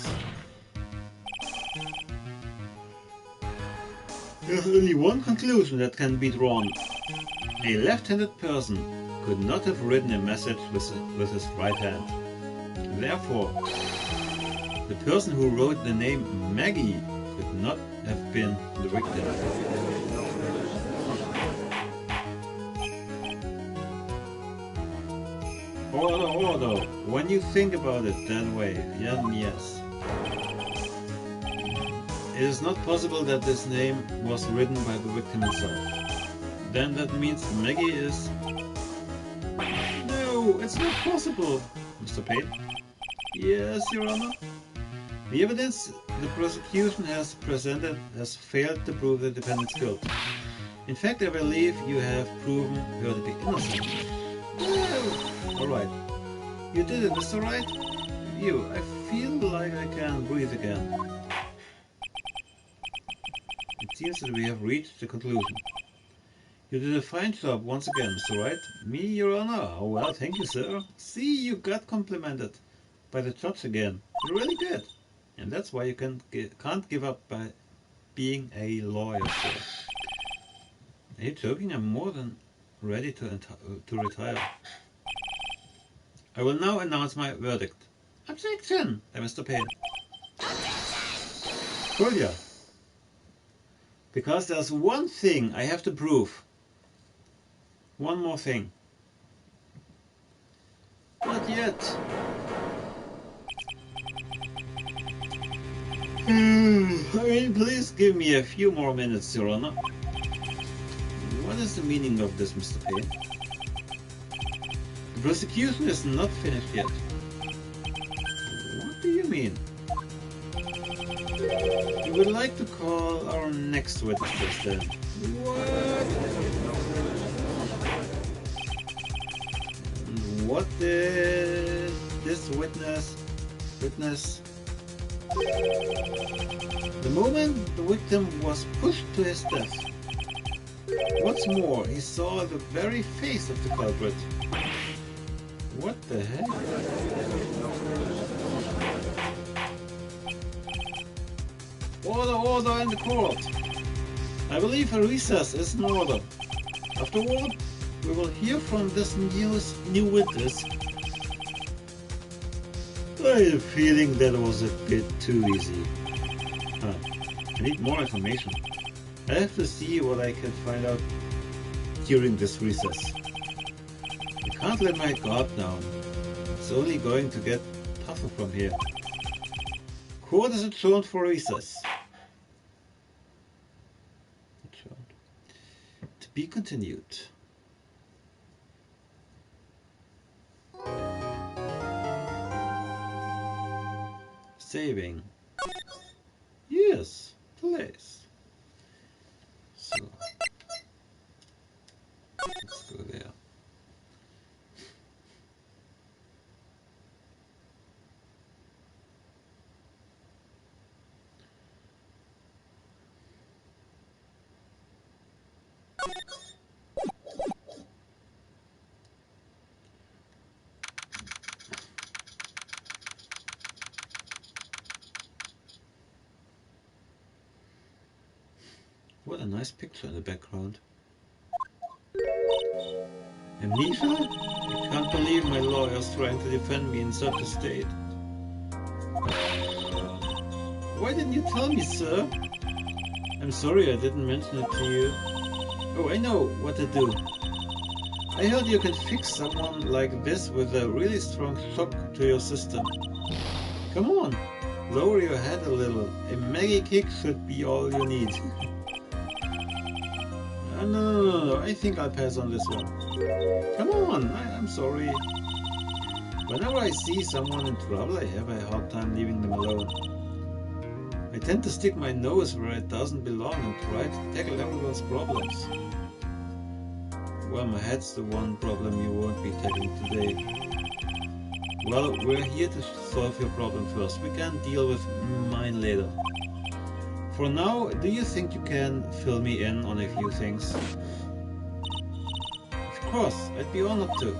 There's only one conclusion that can be drawn. A left-handed person could not have written a message with his right hand. Therefore, the person who wrote the name Maggie could not have been the victim. Order. When you think about it that way, yes. It is not possible that this name was written by the victim himself. Then that means Maggie is... No, it's not possible, Mr. Pate. Yes, Your Honor. The evidence the prosecution has presented has failed to prove the defendant's guilt. In fact, I believe you have proven her to be innocent. No. Alright. You did it, Mr. Wright. I feel like I can breathe again. It seems that we have reached the conclusion. You did a fine job once again, Mr. Wright. Me, Your Honor? Oh, well, thank you, sir. See, you got complimented by the judge again. You really did. And that's why you can't give up by being a lawyer, sir. Are you joking? I'm more than ready to retire. I will now announce my verdict. Objection! Mr. Payne. Julia. Because there's one thing I have to prove. One more thing. Not yet. I mean, please give me a few more minutes, Your Honor. What is the meaning of this, Mr. Payne? The prosecution is not finished yet. What do you mean? We would like to call our next witness then. What? And what did this witness? The moment the victim was pushed to his death. What's more, he saw the very face of the culprit. What the heck? Order in the court! I believe a recess is in order. Afterward, we will hear from this new witness. I have a feeling that was a bit too easy. I need more information. I have to see what I can find out during this recess. I can't let my guard down. It's only going to get tougher from here. Court is adjourned for recess. Adjourned. To be continued. Saving. Yes, place. So let's go there. What a nice picture in the background. Amnesia? I can't believe my lawyer's trying to defend me in such a state. Why didn't you tell me, sir? I'm sorry I didn't mention it to you. Oh, I know what to do. I heard you can fix someone like this with a really strong shock to your system. Come on, lower your head a little. A Maggie kick should be all you need. No, I think I'll pass on this one. Come on, I'm sorry. Whenever I see someone in trouble, I have a hard time leaving them alone. I tend to stick my nose where it doesn't belong and try to tackle everyone's problems. Well, my head's the one problem you won't be tackling today. Well, we're here to solve your problem first. We can deal with mine later. For now, do you think you can fill me in on a few things? Of course, I'd be honored to.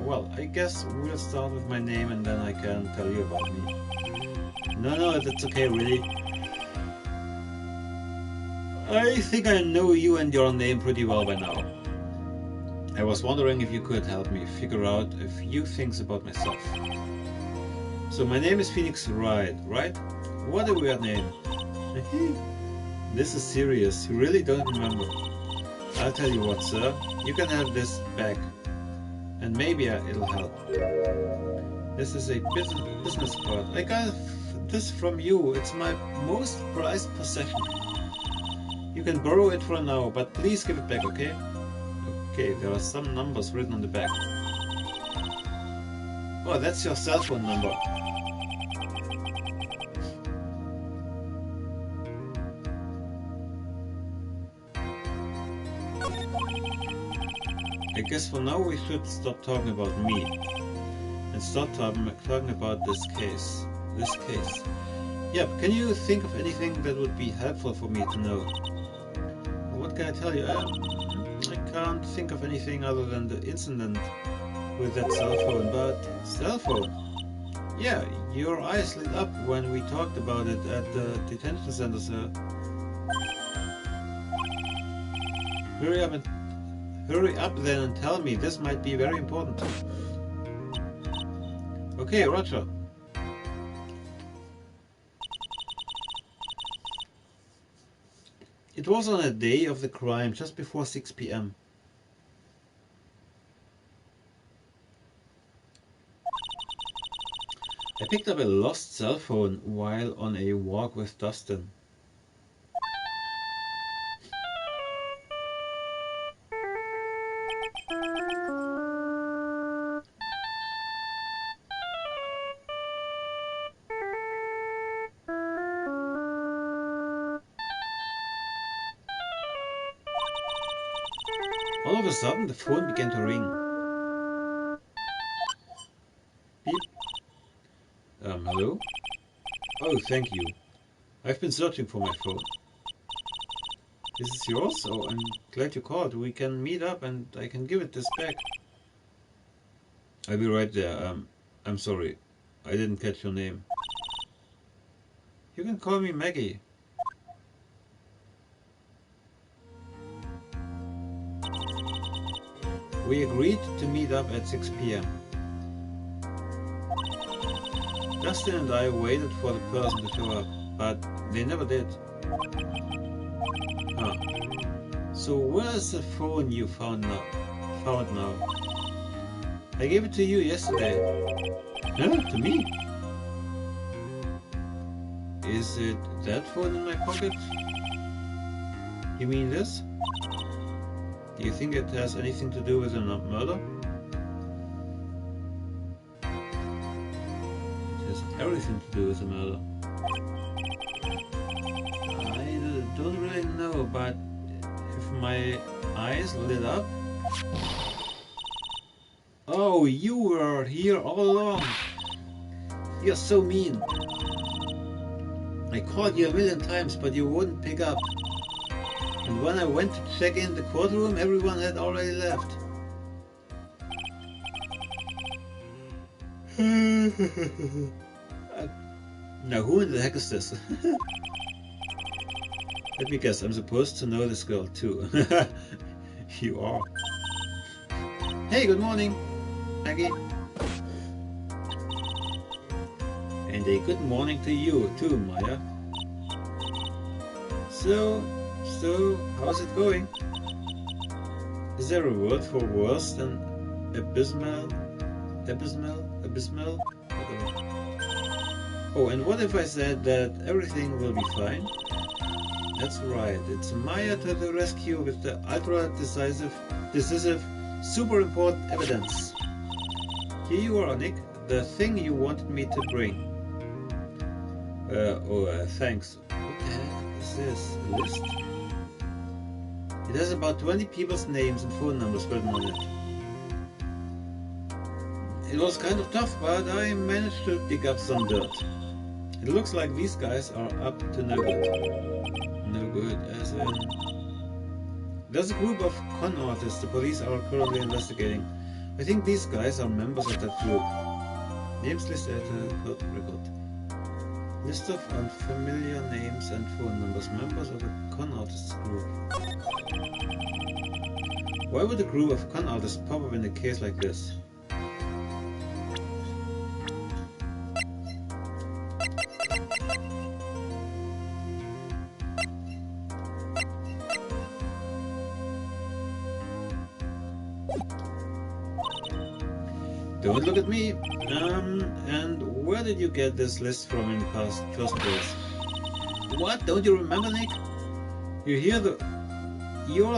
Well, I guess we'll start with my name and then I can tell you about me. No, that's okay, really. I think I know you and your name pretty well by now. I was wondering if you could help me figure out a few things about myself. So my name is Phoenix Wright, right? What a weird name. This is serious, you really don't remember. I'll tell you what, sir, you can have this back. And maybe it'll help. This is a business card. I got this from you, it's my most prized possession. You can borrow it for now, but please give it back, okay? Okay, there are some numbers written on the back. Oh, that's your cell phone number. I guess for now we should stop talking about me and start talking about this case. Yep, can you think of anything that would be helpful for me to know? What can I tell you? I can't think of anything other than the incident with that cell phone, but cell phone? Yeah, your eyes lit up when we talked about it at the detention center, sir. Hurry up then and tell me, this might be very important. Okay, Roger. It was on a day of the crime, just before 6 p.m. I picked up a lost cell phone while on a walk with Dustin. All of a sudden, the phone began to ring. Beep. Hello? Oh, thank you. I've been searching for my phone. This is yours? Oh, I'm glad you called. We can meet up and I can give it this back. I'll be right there. I'm sorry. I didn't catch your name. You can call me Maggie. We agreed to meet up at 6 p.m. Dustin and I waited for the person to show up, but they never did. Huh. So where's the phone you found now? I gave it to you yesterday. Huh? To me? Is it that phone in my pocket? You mean this? Do you think it has anything to do with a murder? It has everything to do with a murder. I don't really know, but if my eyes lit up... Oh, you were here all along! You're so mean! I called you a million times, but you wouldn't pick up. And when I went to check in the courtroom, everyone had already left. Now who in the heck is this? Let me guess, I'm supposed to know this girl too. You are. Hey, good morning, Maggie. And a good morning to you too, Maya. So, how's it going? Is there a word for worse than abysmal? Abysmal? Whatever. Oh, and what if I said that everything will be fine? That's right, it's Maya to the rescue with the ultra decisive, super important evidence. Here you are, Nick, the thing you wanted me to bring. Thanks. What the heck is this? A list? It has about 20 people's names and phone numbers written on it. It was kind of tough, but I managed to dig up some dirt. It looks like these guys are up to no good. No good, as in... There's a group of con artists the police are currently investigating. I think these guys are members of that group. Names listed at the court record. List of unfamiliar names and phone numbers, members of a con artists group. Why would a group of con artists pop up in a case like this? Don't look at me. And where did you get this list from in the first place? What? Don't you remember, Nick? You're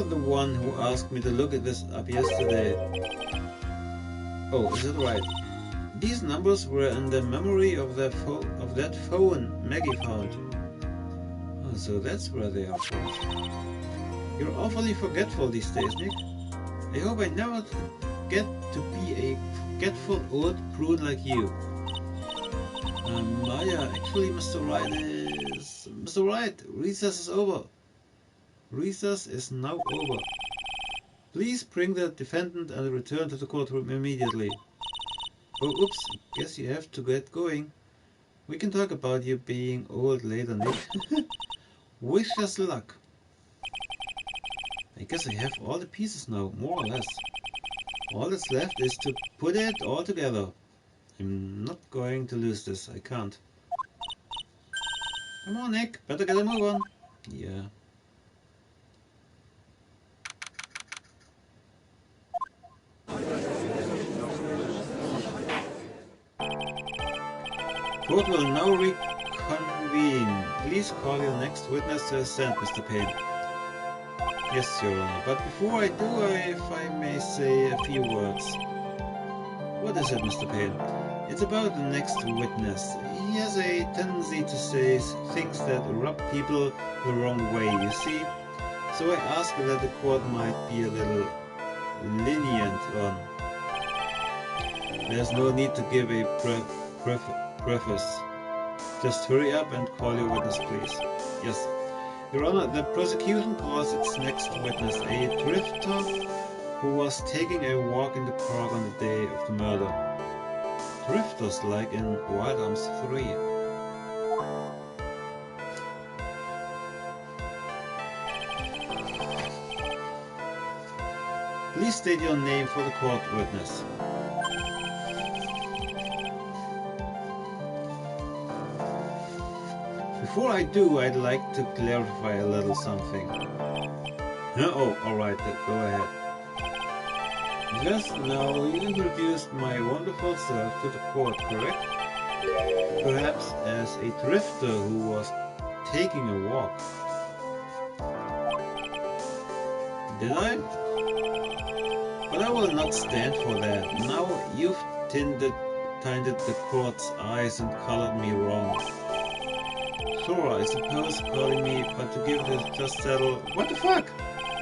the one who asked me to look at this up yesterday. Oh, is that right? These numbers were in the memory of that phone Maggie found. Oh, so that's where they are from. You're awfully forgetful these days, Nick. I hope I never get to be a forgetful old prune like you. Maya, actually, Mr. Wright, recess is over. Recess is now over. Please bring the defendant and return to the courtroom immediately. Oh, oops, guess you have to get going. We can talk about you being old later, Nick. Wish us luck. I guess I have all the pieces now, more or less. All that's left is to put it all together. I'm not going to lose this. I can't. Come on, Nick. Better get a move on. Yeah. Court will now reconvene. Please call your next witness to assent, Mr. Payne. Yes, Your Honor. But before I do, if I may say a few words. What is it, Mr. Payne? It's about the next witness. He has a tendency to say things that rub people the wrong way, you see. So I ask that the court might be a little lenient on. There's no need to give a preface. Just hurry up and call your witness, please. Yes. Your Honor, the prosecution calls its next witness a drifter who was taking a walk in the park on the day of the murder. Drifters like in Wild Arms 3. Please state your name for the court witness. Before I do, I'd like to clarify a little something. Oh, alright, go ahead. Just now you introduced my wonderful self to the court, correct? Perhaps as a drifter who was taking a walk. Did I? But I will not stand for that. Now you've tainted the court's eyes and colored me wrong. Sure, I suppose calling me, but to give this just settle. What the fuck?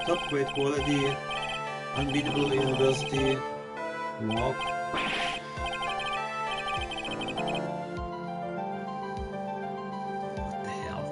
Top grade quality, unbeatable university, walk. What the hell?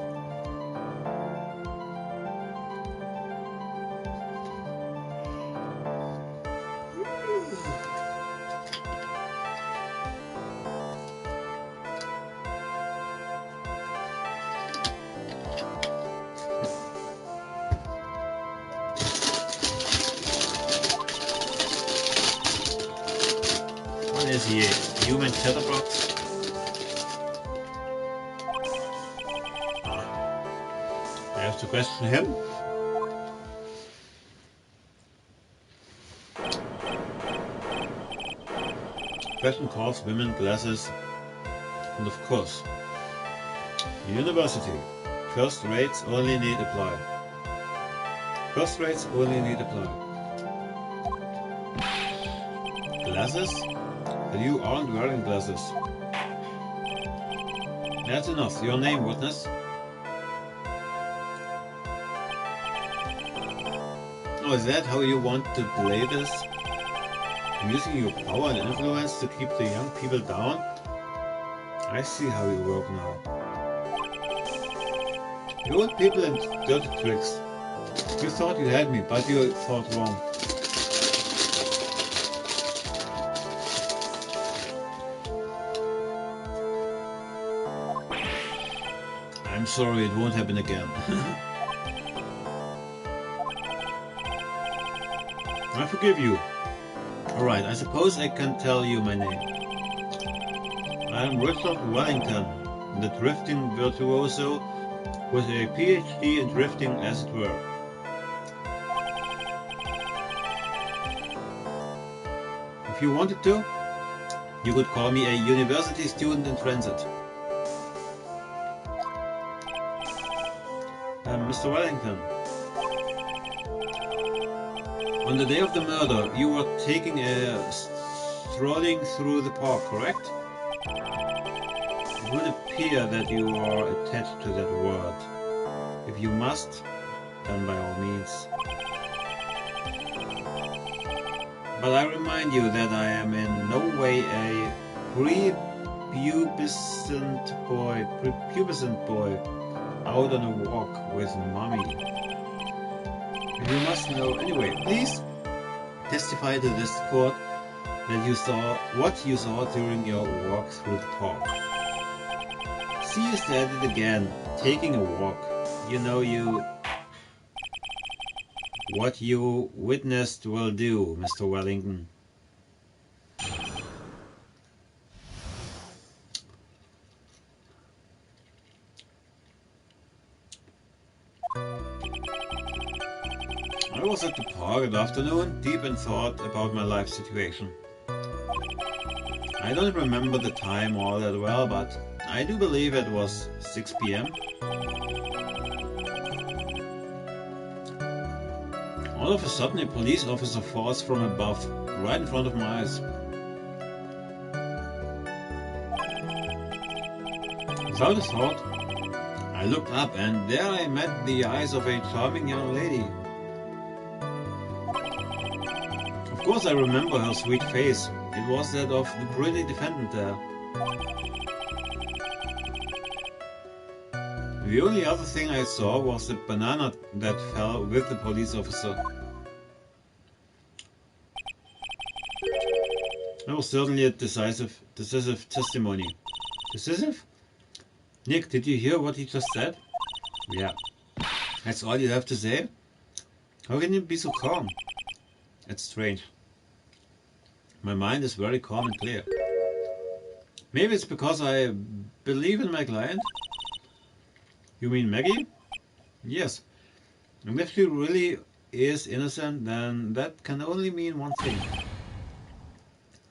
What is he, a human chatterbox? I have to question him. Question calls women, glasses, and of course, university. First rates only need apply. First rates only need apply. Glasses? But you aren't wearing glasses. That's enough. Your name, witness? Oh, is that how you want to play this? Using your power and influence to keep the young people down? I see how you work now. You old people and dirty tricks. You thought you had me, but you thought wrong. I'm sorry, it won't happen again. I forgive you. Alright, I suppose I can tell you my name. I'm Richard Wellington, the drifting virtuoso with a PhD in drifting, as it were. If you wanted to, you could call me a university student in transit. Mr. Wellington, on the day of the murder, you were taking a strolling through the park, correct? It would appear that you are attached to that word. If you must, then by all means. But I remind you that I am in no way a prepubescent boy out on a walk with mommy. You must know anyway. Please testify to this court that you saw what you saw during your walk through the park. See, you said it again. Taking a walk. You know what you witnessed will do, Mr. Wellington. Good afternoon. Deep in thought about my life situation. I don't remember the time all that well, but I do believe it was 6 p.m. All of a sudden, a police officer falls from above, right in front of my eyes. Without a thought, I looked up, and there I met the eyes of a charming young lady. Of course I remember her sweet face. It was that of the pretty defendant there. The only other thing I saw was the banana that fell with the police officer. That was certainly a decisive testimony. Decisive? Nick, did you hear what he just said? Yeah. That's all you have to say? How can you be so calm? It's strange. My mind is very calm and clear. Maybe it's because I believe in my client? You mean Maggie? Yes. And if she really is innocent, then that can only mean one thing.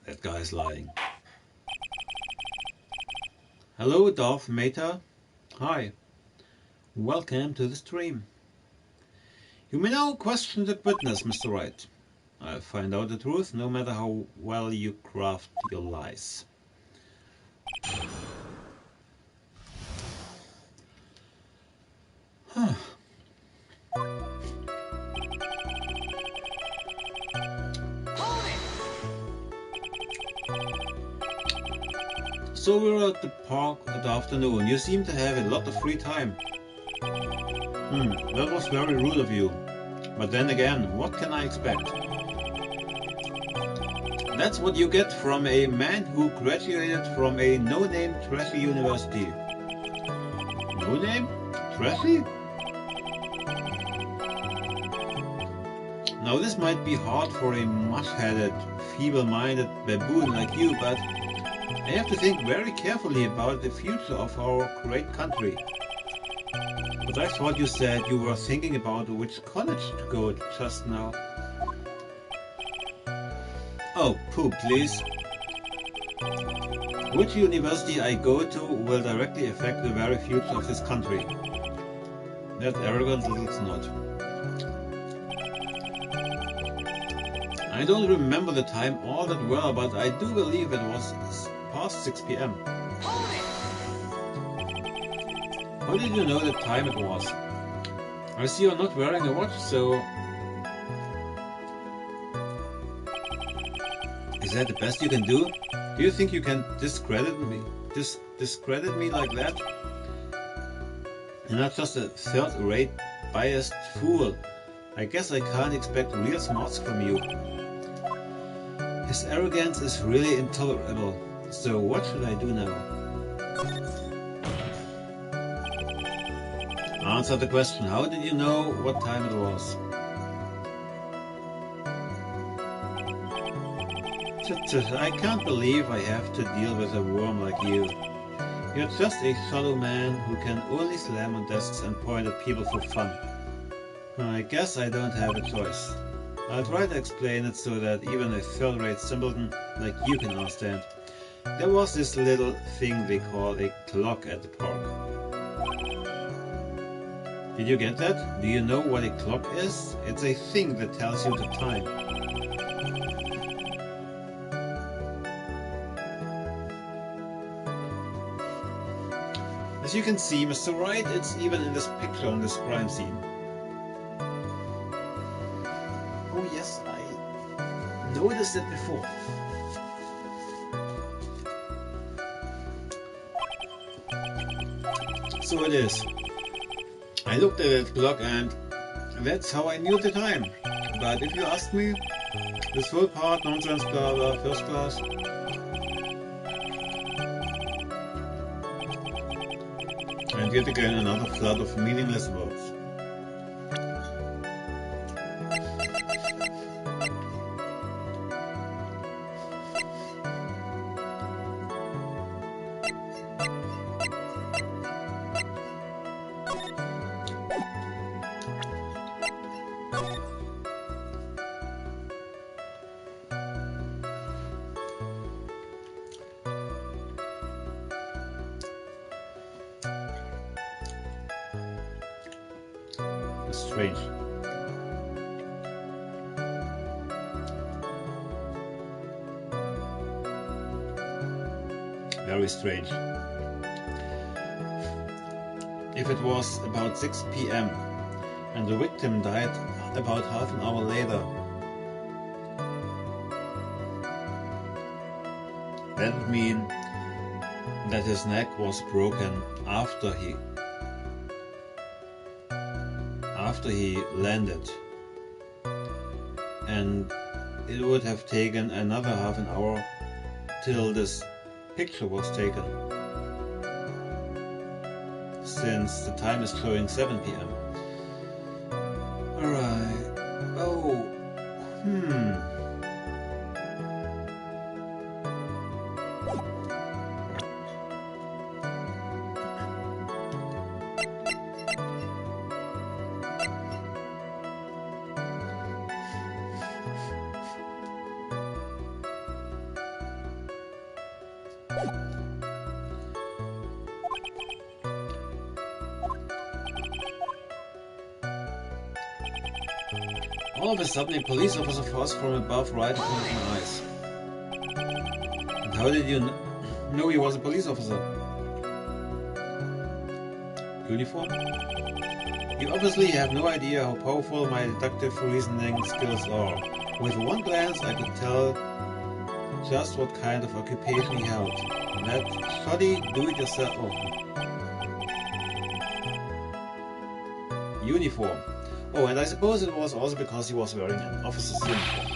That guy is lying. Hello, Darth Mater. Hi. Welcome to the stream. You may now question the witness, Mr. Wright. I'll find out the truth, no matter how well you craft your lies. So we're at the park at the afternoon. You seem to have a lot of free time. That was very rude of you. But then again, what can I expect? That's what you get from a man who graduated from a no-name trashy university. No-name? Trashy? Now this might be hard for a mush-headed, feeble-minded baboon like you, but I have to think very carefully about the future of our great country. But I thought you said you were thinking about which college to go to just now. Oh, pooh, please. Which university I go to will directly affect the very future of this country. That arrogant little snot. I don't remember the time all that well, but I do believe it was past 6 p.m. How did you know the time it was? I see you're not wearing a watch, so... Is that the best you can do? Do you think you can discredit me like that? You're not just a third-rate, biased fool. I guess I can't expect real smarts from you. His arrogance is really intolerable. So what should I do now? Answer the question. How did you know what time it was? I can't believe I have to deal with a worm like you. You're just a shallow man who can only slam on desks and point at people for fun. I guess I don't have a choice. I'll try to explain it so that even a third-rate simpleton like you can understand. There was this little thing they call a clock at the park. Did you get that? Do you know what a clock is? It's a thing that tells you the time. As you can see, Mr. Wright, it's even in this picture on this crime scene. Oh yes, I noticed it before. So it is. I looked at that clock and that's how I knew the time. But if you ask me, this whole part, nonsense, blah blah, first class. And yet again another flood of meaningless words. Strange. Very strange. If it was about 6 p.m. and the victim died about half an hour later, that would mean that his neck was broken after he landed, and it would have taken another half an hour till this picture was taken, since the time is showing 7 p.m. Alright. Oh. All of a sudden, a police officer falls from above right in front of my eyes. And how did you know he was a police officer? Uniform? You obviously have no idea how powerful my deductive reasoning skills are. With one glance, I could tell just what kind of occupation he held. That shoddy do-it-yourself. Uniform. Oh, and I suppose it was also because he was wearing an officer's uniform.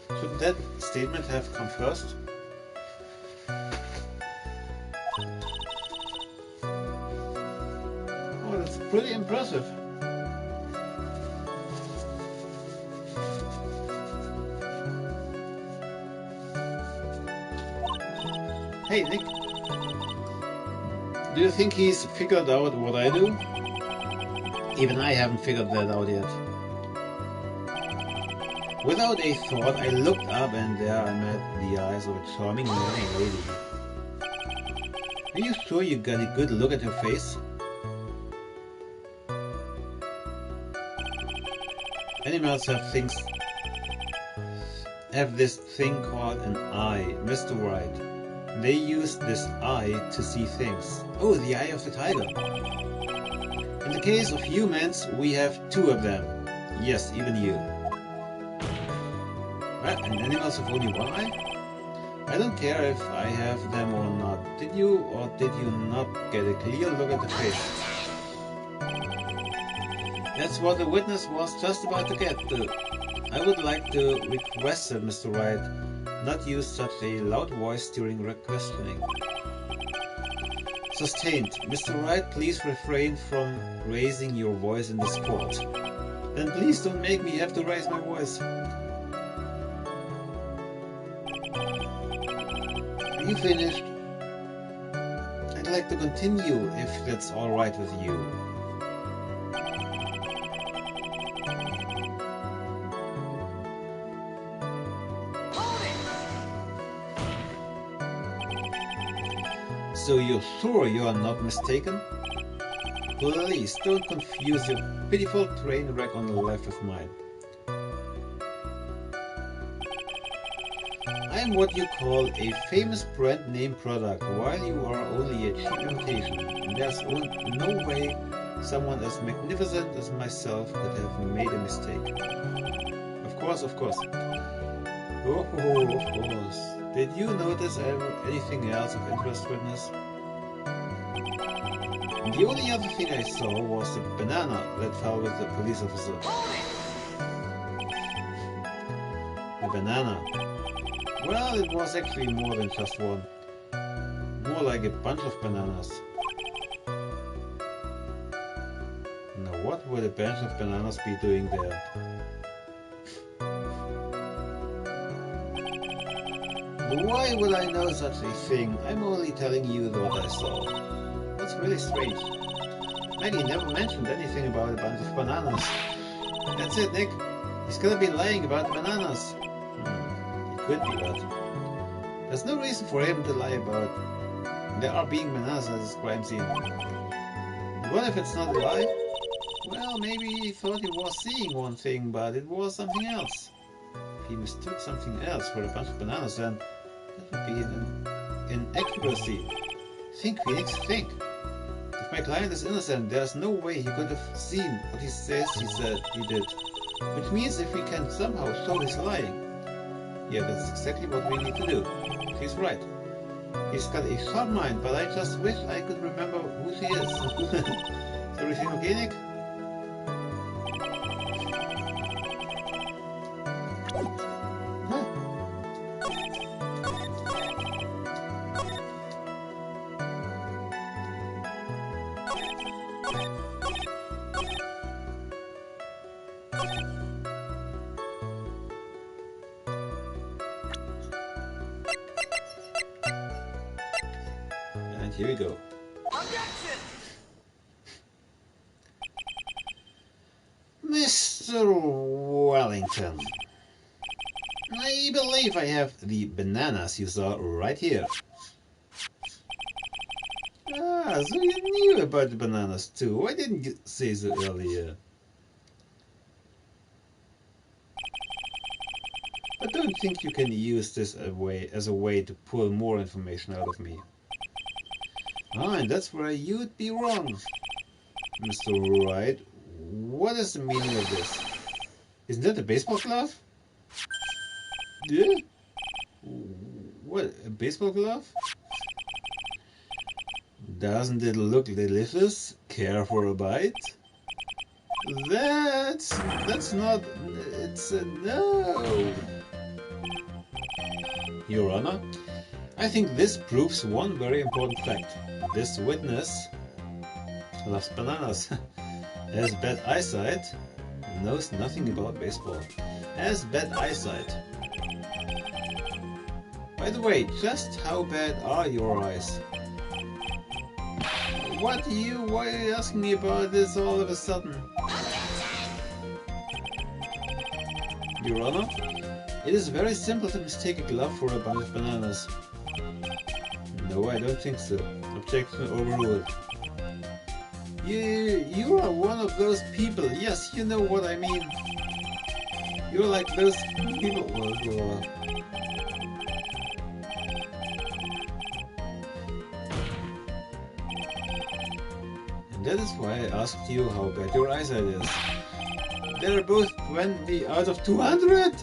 Shouldn't that statement have come first? Oh, that's pretty impressive. Hey, Nick. Do you think he's figured out what I do? Even I haven't figured that out yet. Without a thought, I looked up and there I met the eyes of a charming young lady. Are you sure you got a good look at her face? Animals have this thing called an eye, Mr. Wright. They use this eye to see things. Oh, the eye of the tiger. In the case of humans, we have two of them. Yes, even you. What? And animals have only one eye? I don't care if I have them or not. Did you or did you not get a clear look at the face? That's what the witness was just about to get to. I would like to request that Mr. Wright not use such a loud voice during questioning. Sustained. Mr. Wright, please refrain from raising your voice in this court. Then please don't make me have to raise my voice. Are you finished? I'd like to continue if that's alright with you. So you're sure you are not mistaken? Please don't confuse your pitiful train wreck on the left with mine. I am what you call a famous brand name product, while you are only a cheap imitation. There's no way someone as magnificent as myself could have made a mistake. Of course, of course. Oh, of course. Did you notice anything else of interest, witness? The only other thing I saw was the banana that fell with the police officer. The banana. Well, it was actually more than just one. More like a bunch of bananas. Now what would a bunch of bananas be doing there? Why would I know such a thing? I'm only telling you what I saw. That's really strange. Maggie never mentioned anything about a bunch of bananas. That's it, Nick. He's gonna be lying about the bananas. It could be that. There's no reason for him to lie about there are being bananas at this crime scene. What if it's not a lie? Well, maybe he thought he was seeing one thing, but it was something else. If he mistook something else for a bunch of bananas, then that would be an inaccuracy. Think, Phoenix, think. If my client is innocent, there's no way he could have seen what he says he said he did. Which means if we can somehow show he's lying. Yeah, that's exactly what we need to do. He's right. He's got a sharp mind, but I just wish I could remember who she is. Is everything okay, Nick? Huh? And here we go. Objection! Mr. Wellington, I believe I have the bananas you saw right here. Ah, so you knew about the bananas too. Why didn't you say so earlier? But don't think you can use this as a way to pull more information out of me. Ah, and that's where you'd be wrong, Mr. Wright. What is the meaning of this? Isn't that a baseball glove? Yeah? What, a baseball glove? Doesn't it look delicious? Care for a bite? That's not... It's a no! Your Honor, I think this proves one very important fact. This witness loves bananas, has bad eyesight, knows nothing about baseball, has bad eyesight. By the way, just how bad are your eyes? Why are you asking me about this all of a sudden? Your Honor, it is very simple to mistake a glove for a bunch of bananas. No, I don't think so. Objection overruled. You are one of those people. Yes, you know what I mean. You're like those people. And that is why I asked you how bad your eyesight is. They're both 20 out of 200!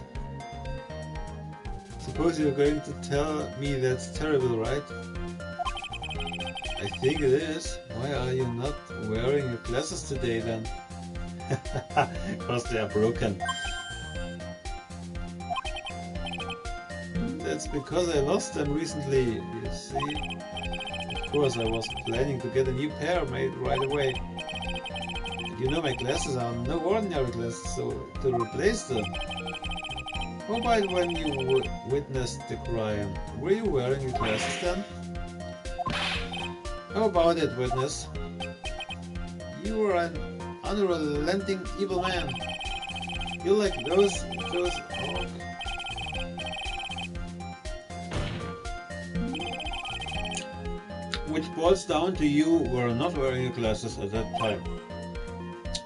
Suppose you're going to tell me that's terrible, right? I think it is. Why are you not wearing your glasses today then? Because they are broken. That's because I lost them recently, you see. Of course, I was planning to get a new pair made right away. But you know my glasses are no ordinary glasses, so to replace them... How about when you witnessed the crime? Were you wearing your glasses then? How about it, witness? You were an unrelenting evil man. You're like those... Oh. Which boils down to you were not wearing your glasses at that time.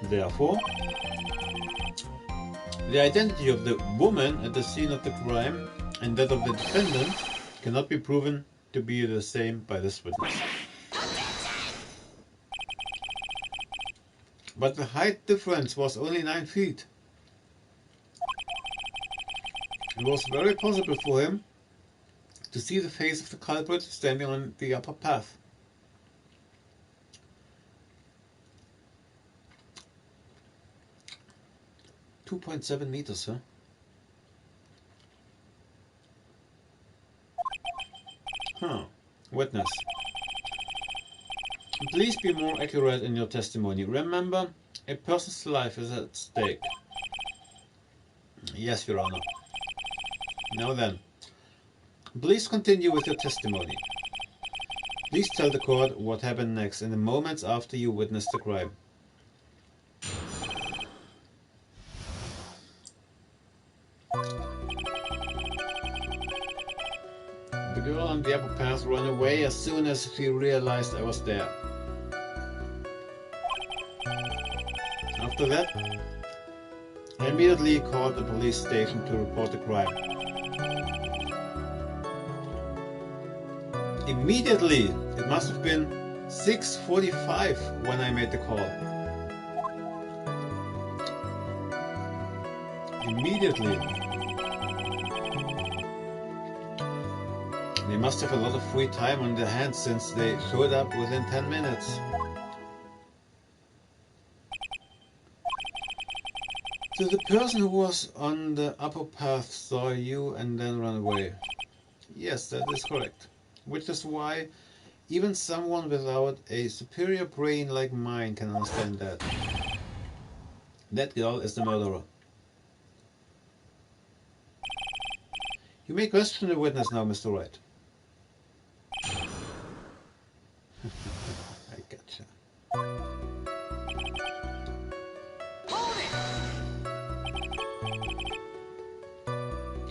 Therefore, the identity of the woman at the scene of the crime and that of the defendant cannot be proven to be the same by this witness. But the height difference was only 9 feet. It was very possible for him to see the face of the culprit standing on the upper path. .7 meters, huh? Huh. Witness. Please be more accurate in your testimony. Remember, a person's life is at stake. Yes, Your Honor. Now then, please continue with your testimony. Please tell the court what happened next in the moments after you witnessed the crime. The girl on the upper path ran away as soon as she realized I was there. After that, I immediately called the police station to report the crime. Immediately! It must have been 6:45 when I made the call. Immediately. They must have a lot of free time on their hands since they showed up within 10 minutes. So the person who was on the upper path saw you and then ran away. Yes, that is correct. Which is why even someone without a superior brain like mine can understand that. That girl is the murderer. You may question the witness now, Mr. Wright. I gotcha.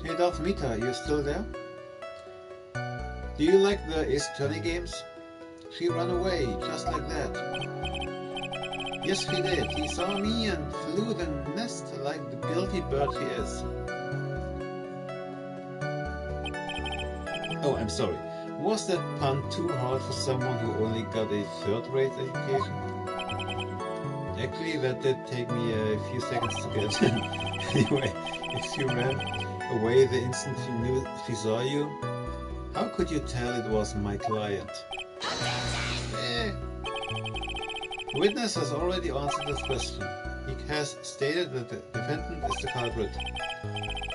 Hey Darth Mita, you're still there? Do you like the Ace Attorney games? She ran away, just like that. Yes, he did. He saw me and flew the nest like the guilty bird he is. Oh, I'm sorry. Was that pun too hard for someone who only got a third-rate education? Actually, that did take me a few seconds to get. Anyway, if she ran away the instant she knew she saw you, how could you tell it was my client? The witness has already answered this question. He has stated that the defendant is the culprit.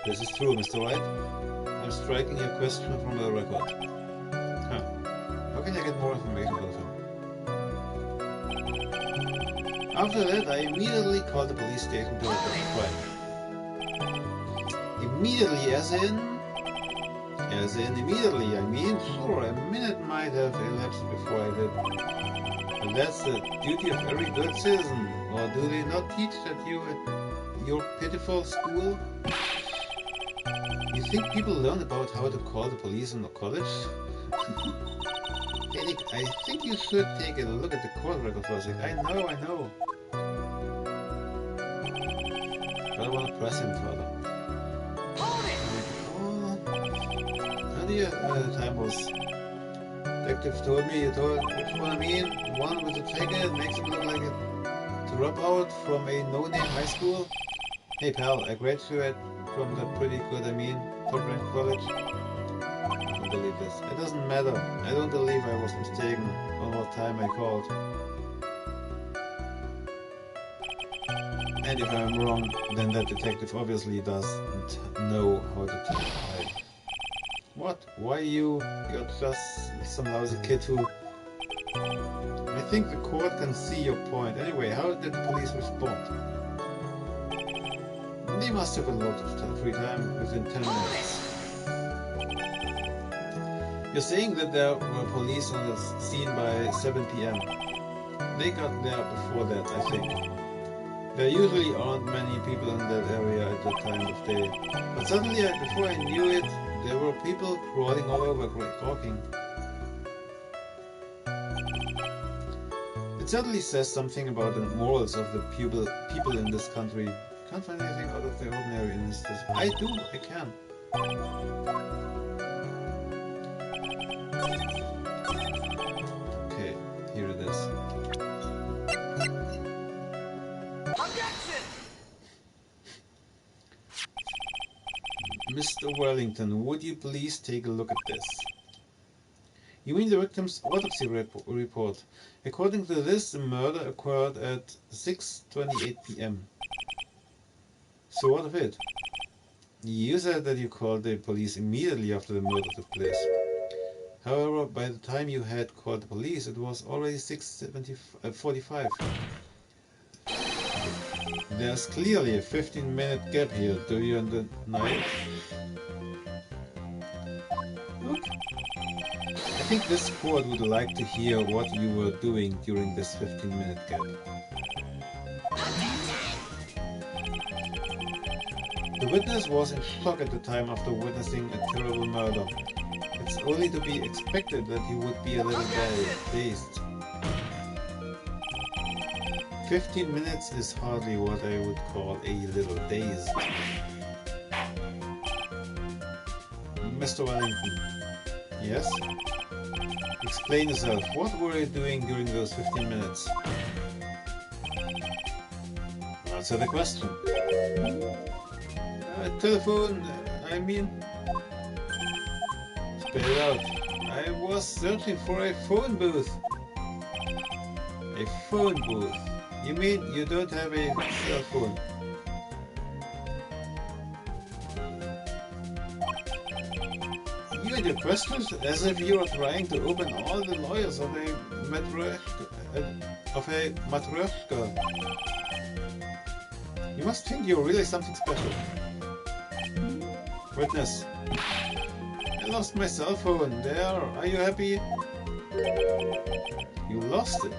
This is true, Mr. Wright. I'm striking your question from the record. Huh. How can I get more information out of him? After that, I immediately called the police station to report the crime. Immediately, as in immediately, I mean, sure, a minute might have elapsed before I did. But that's the duty of every good citizen. Or do they not teach that you at your pitiful school? You think people learn about how to call the police in the college? Eric, I think you should take a look at the court record for a second. I know. But I want to press him further. Time was. Detective told me, which one I mean? One with a jacket makes him look like a dropout from a no-name high school. Hey pal, I graduated from the pretty good, top-ranked college. I don't believe this. It doesn't matter. I don't believe I was mistaken on what time I called. And if I'm wrong, then that detective obviously doesn't know how to tell. What? Why you? You're just some lousy kid who... I think the court can see your point. Anyway, how did the police respond? They must have a lot of free time within 10 minutes. You're saying that there were police on the scene by 7 p.m. They got there before that, I think. There usually aren't many people in that area at that time of day. But suddenly, before I knew it, there were people crawling all over talking. It certainly says something about the morals of the people in this country. Can't find anything out of the ordinary in this. I can. Okay, here it is. Mr. Wellington, would you please take a look at this? You mean the victim's autopsy report? According to this, the murder occurred at 6:28 p.m. So what of it? You said that you called the police immediately after the murder took place. However, by the time you had called the police, it was already 6:45. There's clearly a 15-minute gap here. Do you deny it? Look. I think this court would like to hear what you were doing during this 15-minute gap. The witness was in shock at the time after witnessing a terrible murder. It's only to be expected that he would be a little dazed. 15 minutes is hardly what I would call a little dazed. Mr. Wellington. Yes? Explain yourself. What were you doing during those 15 minutes? Answer the question. Telephone, I mean... Spell it out. I was searching for a phone booth. A phone booth? You mean you don't have a cell phone? You and your questions as if you are trying to open all the lawyers of a matryoshka. You must think you're really something special. Witness. I lost my cell phone. There. Are you happy? You lost it.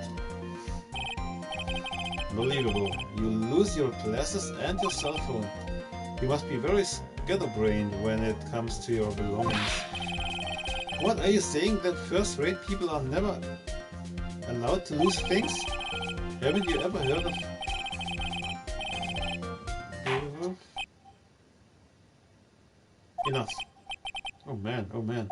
Unbelievable. You lose your glasses and your cell phone. You must be very scatterbrained when it comes to your belongings. What, are you saying that first-rate people are never allowed to lose things? Haven't you ever heard of... Enough. Oh man, oh man.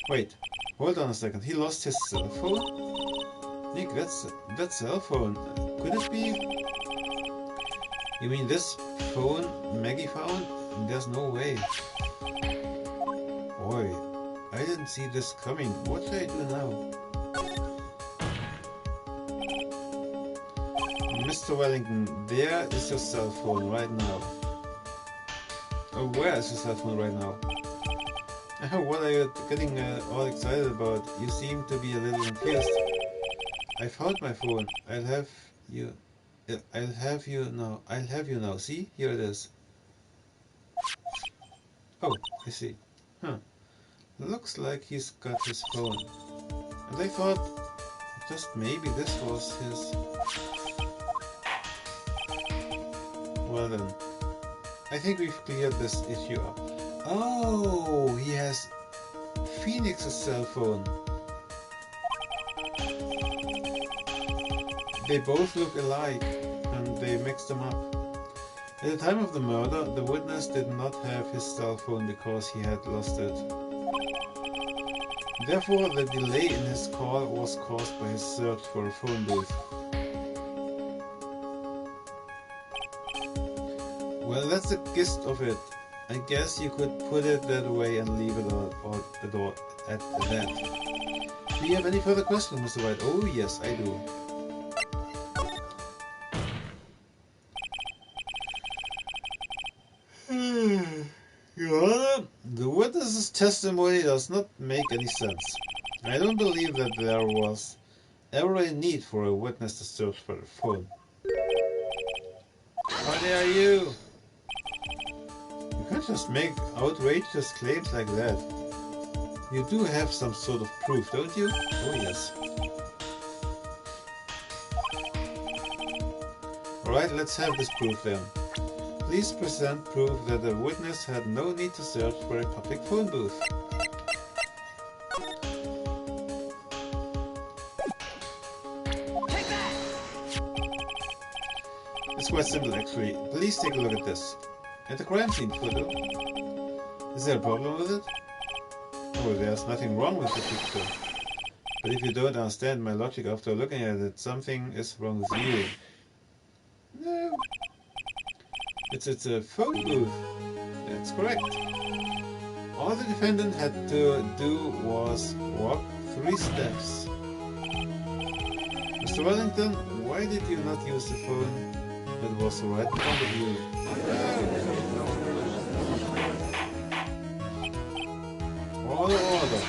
Wait, hold on a second. He lost his cell phone? Nick, that cell phone. Could it be... You mean this phone Maggie found? There's no way. Boy, I didn't see this coming. What should I do now? Mr. Wellington, there is your cell phone right now. Oh, where is your cell phone right now? What are you getting all excited about? You seem to be a little confused. I found my phone. I'll have you now. See? Here it is. Oh, I see. Huh. Looks like he's got his phone. And I thought just maybe this was his... Well then. I think we've cleared this issue up. Oh, he has Phoenix's cell phone. They both look alike, and they mixed them up. At the time of the murder, the witness did not have his cell phone because he had lost it. Therefore, the delay in his call was caused by his search for a phone booth. Well, that's the gist of it. I guess you could put it that way and leave it at that. Do you have any further questions, Mr. White? Oh yes, I do. Your Honor, the witness's testimony does not make any sense. I don't believe that there was ever a need for a witness to search for a phone. How dare you? You can't just make outrageous claims like that. You do have some sort of proof, don't you? Oh yes. Alright, let's have this proof then. Please present proof that the witness had no need to search for a public phone booth. Take that! It's quite simple actually. Please take a look at this. At the crime scene photo. Is there a problem with it? Oh, there's nothing wrong with the picture. But if you don't understand my logic after looking at it, something is wrong with you. No. It's a phone booth. That's correct. All the defendant had to do was walk 3 steps. Mr. Wellington, why did you not use the phone that was right in front of you? Order, order.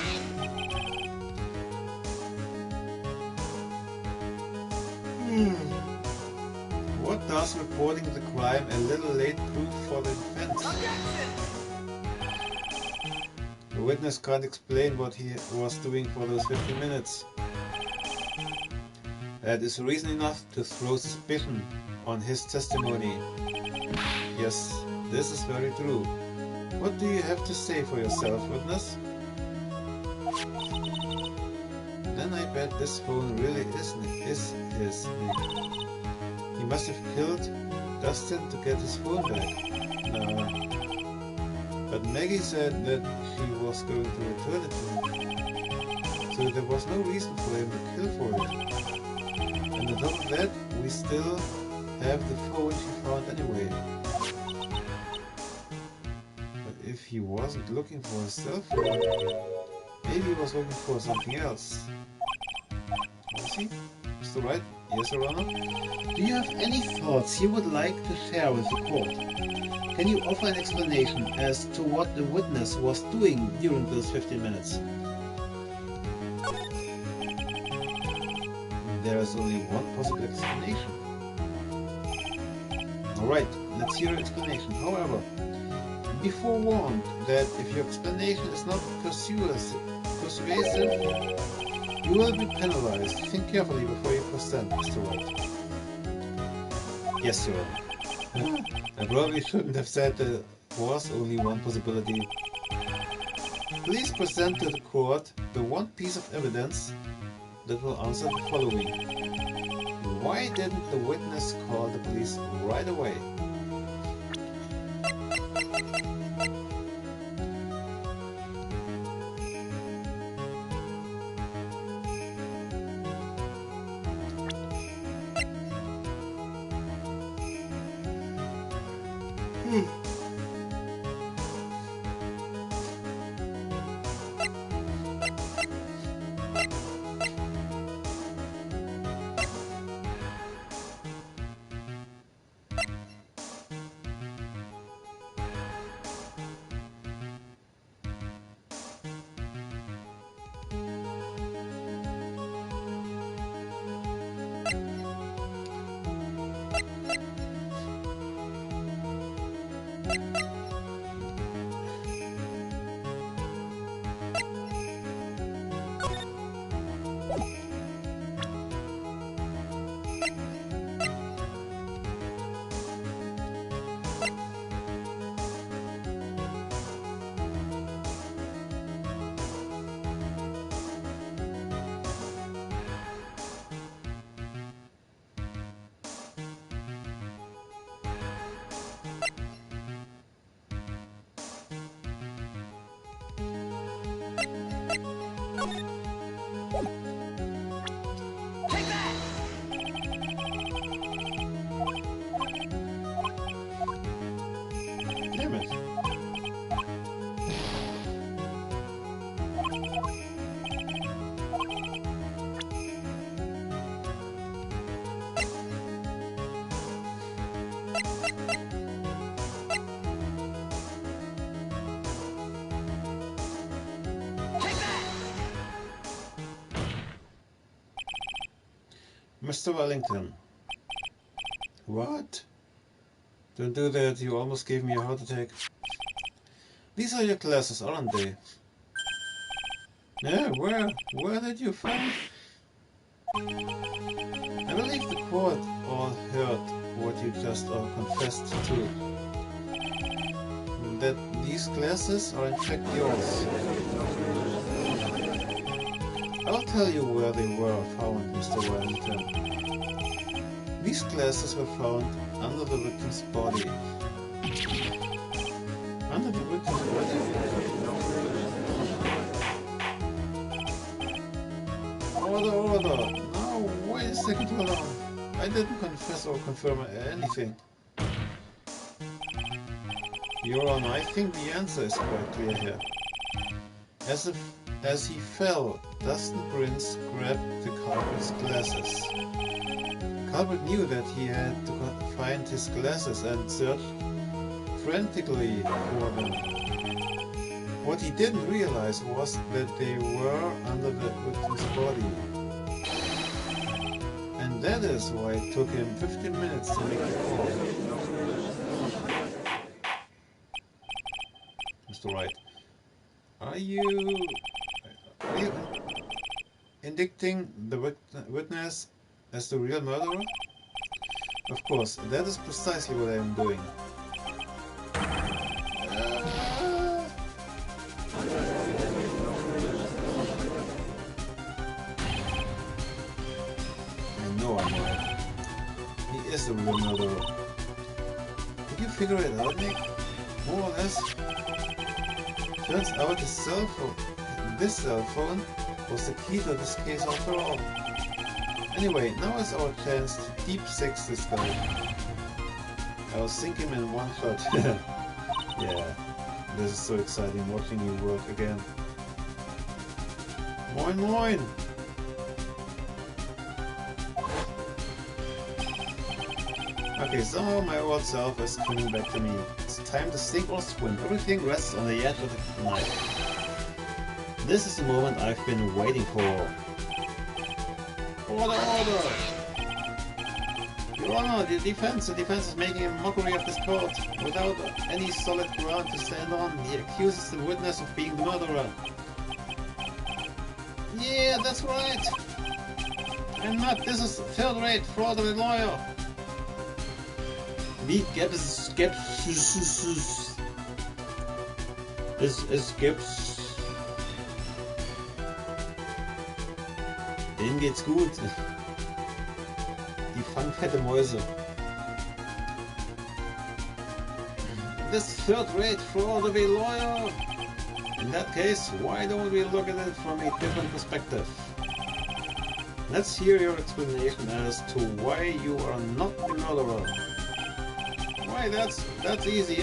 What does reporting the crime a little late prove for the defense? The witness can't explain what he was doing for those 15 minutes. That is reason enough to throw suspicion on his testimony. Yes, this is very true. What do you have to say for yourself, witness? Then I bet this phone really is his Nick. He must have killed Dustin to get his phone back. No. But Maggie said that she was going to return it to him. So there was no reason for him to kill for it. And on top of that, we still have the phone she found anyway. But if he wasn't looking for a cell phone, maybe he was looking for something else. Was he? Mr. Wright? Yes, Your Honor? Do you have any thoughts you would like to share with the court? Can you offer an explanation as to what the witness was doing during those 15 minutes? There is only one possible explanation. Alright, let's hear your explanation. However, be forewarned that if your explanation is not persuasive, you will be penalized. Think carefully before you present, Mr. Wright. Yes, Your Honor. I probably shouldn't have said there was only one possibility. Please present to the court the one piece of evidence that will answer the following. Why didn't the witness call the police right away? Damn it. Mr. Wellington. What? Don't do that, you almost gave me a heart attack. These are your glasses, aren't they? Yeah, where did you find? I believe the court all heard what you just confessed to. That these glasses are in fact yours. I'll tell you where they were found, Mr. Wellington. These glasses were found under the victim's body. Under the victim's body? Order! No, wait a second, hold on. I didn't confess or confirm anything. Your Honor, I think the answer is quite clear here. As he fell, Dustin Prince grabbed the culprit's glasses. The culprit knew that he had to find his glasses and searched frantically for them. What he didn't realize was that they were under the victim's body. And that is why it took him 15 minutes to make the call. Mr. Wright, are you indicting the witness as the real murderer? Of course, that is precisely what I am doing. the real murderer. Did you figure it out, Nick? More or less? Turns out this cell phone was the key to this case after all. Anyway, now is our chance to deep six this guy. I'll sink him in one shot. Yeah, this is so exciting watching you work again. Moin moin! Okay, somehow my old self is coming back to me. It's time to sink or swim. Everything rests on the edge of the knife. This is the moment I've been waiting for. Order, order! Your Honor, the defense is making a mockery of this court. Without any solid ground to stand on, he accuses the witness of being the murderer. Yeah, that's right! I'm not, this is third-rate fraudulent lawyer. Wie gäbe es denen geht's gut. Die fangen fette Mäuse. This third-rate fraudulent lawyer. In that case, why don't we look at it from a different perspective? Let's hear your explanation as to why you are not the murderer. Why, that's easy.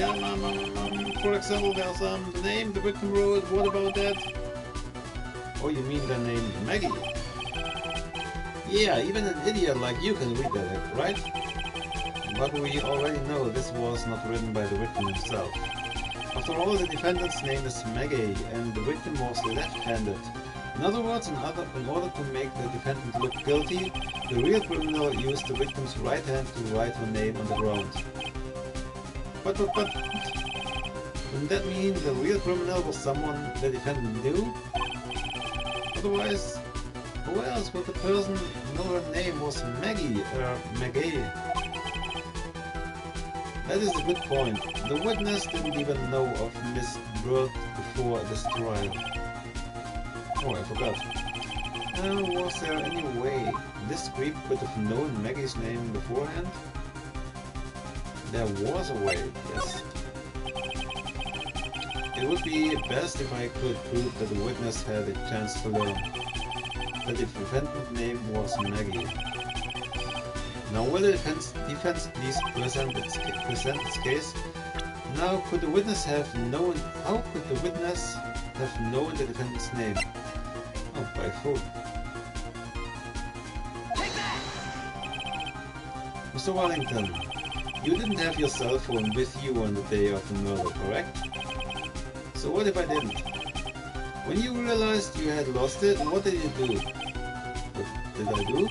For example, there's the name the victim wrote. What about that? Oh, you mean the name Maggie? Yeah, even an idiot like you can read that, right? But we already know this was not written by the victim himself. After all, the defendant's name is Maggie, and the victim was left-handed. In other words, in order to make the defendant look guilty, the real criminal used the victim's right hand to write her name on the ground. But wouldn't that mean the real criminal was someone the defendant knew? Otherwise, who else would the person know her name was Maggie? That is a good point. The witness didn't even know of Miss Bird before this trial. Oh, I forgot. Was there any way this creep could have known Maggie's name beforehand? There was a way, yes. It would be best if I could prove that the witness had a chance to learn that the defendant's name was Maggie. Now will the defense please present its case? Now could the witness have known, how could the witness have known the defendant's name? Oh, by phone. Mr. Wellington, you didn't have your cell phone with you on the day of the murder, correct? So what if I didn't? When you realized you had lost it, what did you do? What did I do?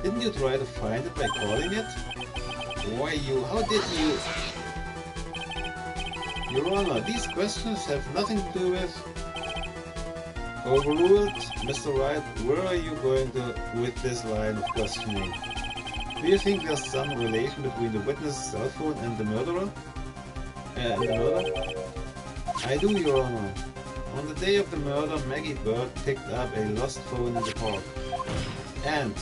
Didn't you try to find it by calling it? Why how did you... Your Honor, these questions have nothing to do with... Overruled, Mr. Wright, where are you going with this line of questioning? Do you think there's some relation between the witness's cell phone and the murderer? I do, Your Honor. On the day of the murder, Maggie Bird picked up a lost phone in the park. And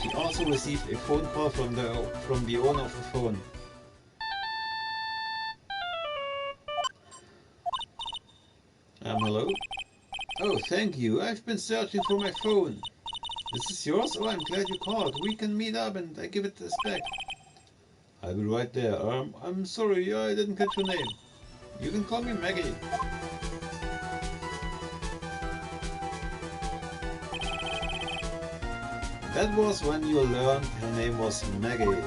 she also received a phone call from the owner of the phone. Hello? Oh, thank you. I've been searching for my phone. This is yours? Oh, I'm glad you called. We can meet up and I give it this back. I'll be right there. I'm sorry, I didn't catch your name. You can call me Maggie. That was when you learned her name was Maggie.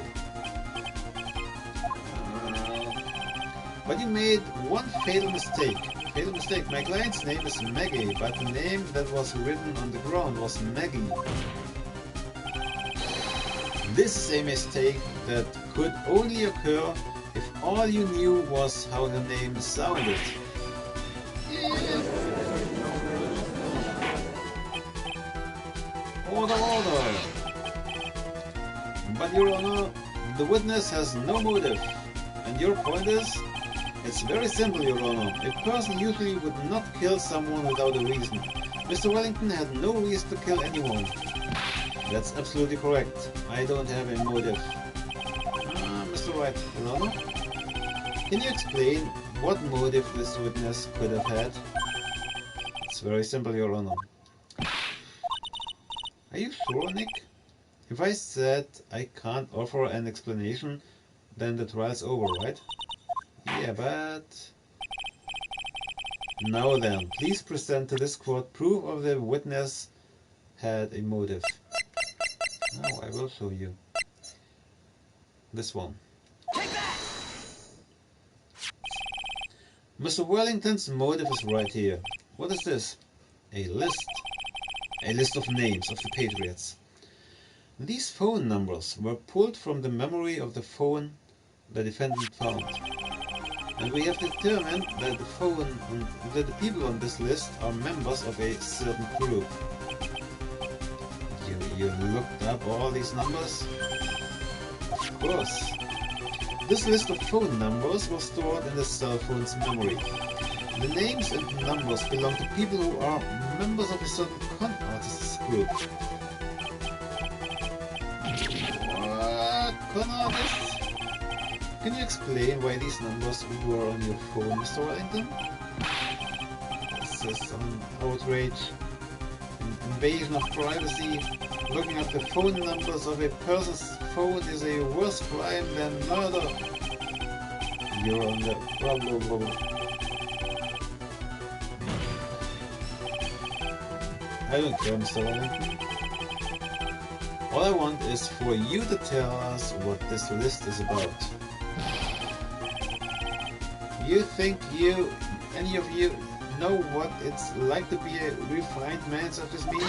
But you made one fatal mistake. My client's name is Maggie, but the name that was written on the ground was Maggie. This is a mistake that could only occur if all you knew was how her name sounded. Order, order! But Your Honor, the witness has no motive. And your point is? It's very simple, Your Honor. A person usually would not kill someone without a reason. Mr. Wellington had no reason to kill anyone. That's absolutely correct. I don't have a motive. Mr. Wright, Your Honor, can you explain what motive this witness could have had? It's very simple, Your Honor. Are you sure, Nick? If I said I can't offer an explanation, then the trial's over, right? Yeah, but... Now then, please present to this court proof of the witness had a motive. Now I will show you. This one. Mr. Wellington's motive is right here. What is this? A list. A list of names of the Patriots. These phone numbers were pulled from the memory of the phone the defendant found. And we have determined that the people on this list are members of a certain group. You looked up all these numbers? Of course. This list of phone numbers was stored in the cell phone's memory. The names and numbers belong to people who are members of a certain con artists group. What? Con artists? Can you explain why these numbers were on your phone, Mr. Wellington? This is some outrage, an invasion of privacy. Looking at the phone numbers of a person's phone is a worse crime than murder. You're on the... Blah, blah, blah, blah. I don't care, Mr. Wellington. All I want is for you to tell us what this list is about. You think any of you, know what it's like to be a refined man such as me?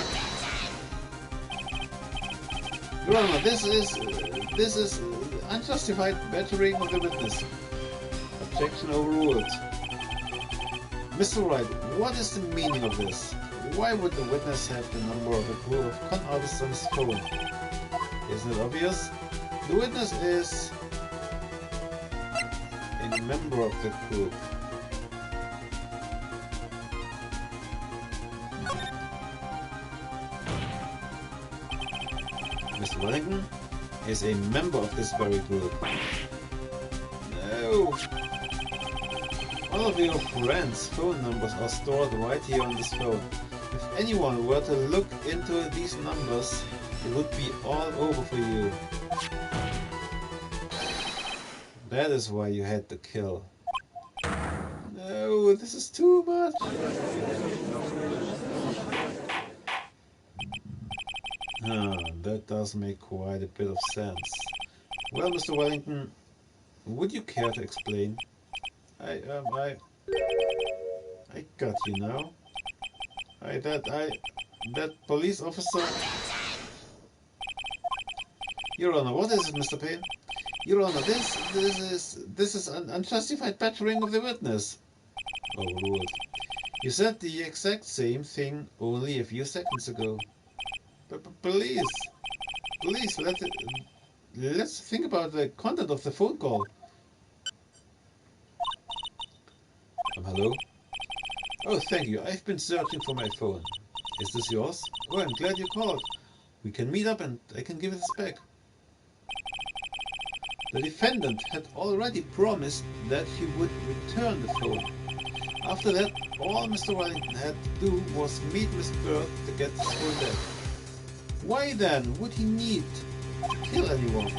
Your Honor, this is unjustified battering of the witness. Objection overruled. Mr. Wright, what is the meaning of this? Why would the witness have the number of a group of con artists on his phone? Isn't it obvious? The witness is a member of the group. Mr. Wellington is a member of this very group. No! All of your friends' phone numbers are stored right here on this phone. If anyone were to look into these numbers, it would be all over for you. That is why you had to kill. No, this is too much. That does make quite a bit of sense. Well, Mr. Wellington, would you care to explain? I got you now. That police officer. Your Honor, what is it, Mr. Payne? Your Honor, this is an unjustified battering of the witness. Overruled. You said the exact same thing only a few seconds ago. Please, let's think about the content of the phone call. Hello? Oh, thank you. I've been searching for my phone. Is this yours? Oh, I'm glad you called. We can meet up and I can give it back. The defendant had already promised that he would return the phone. After that, all Mr. Wellington had to do was meet Miss Bird to get his phone back. Why then would he need to kill anyone?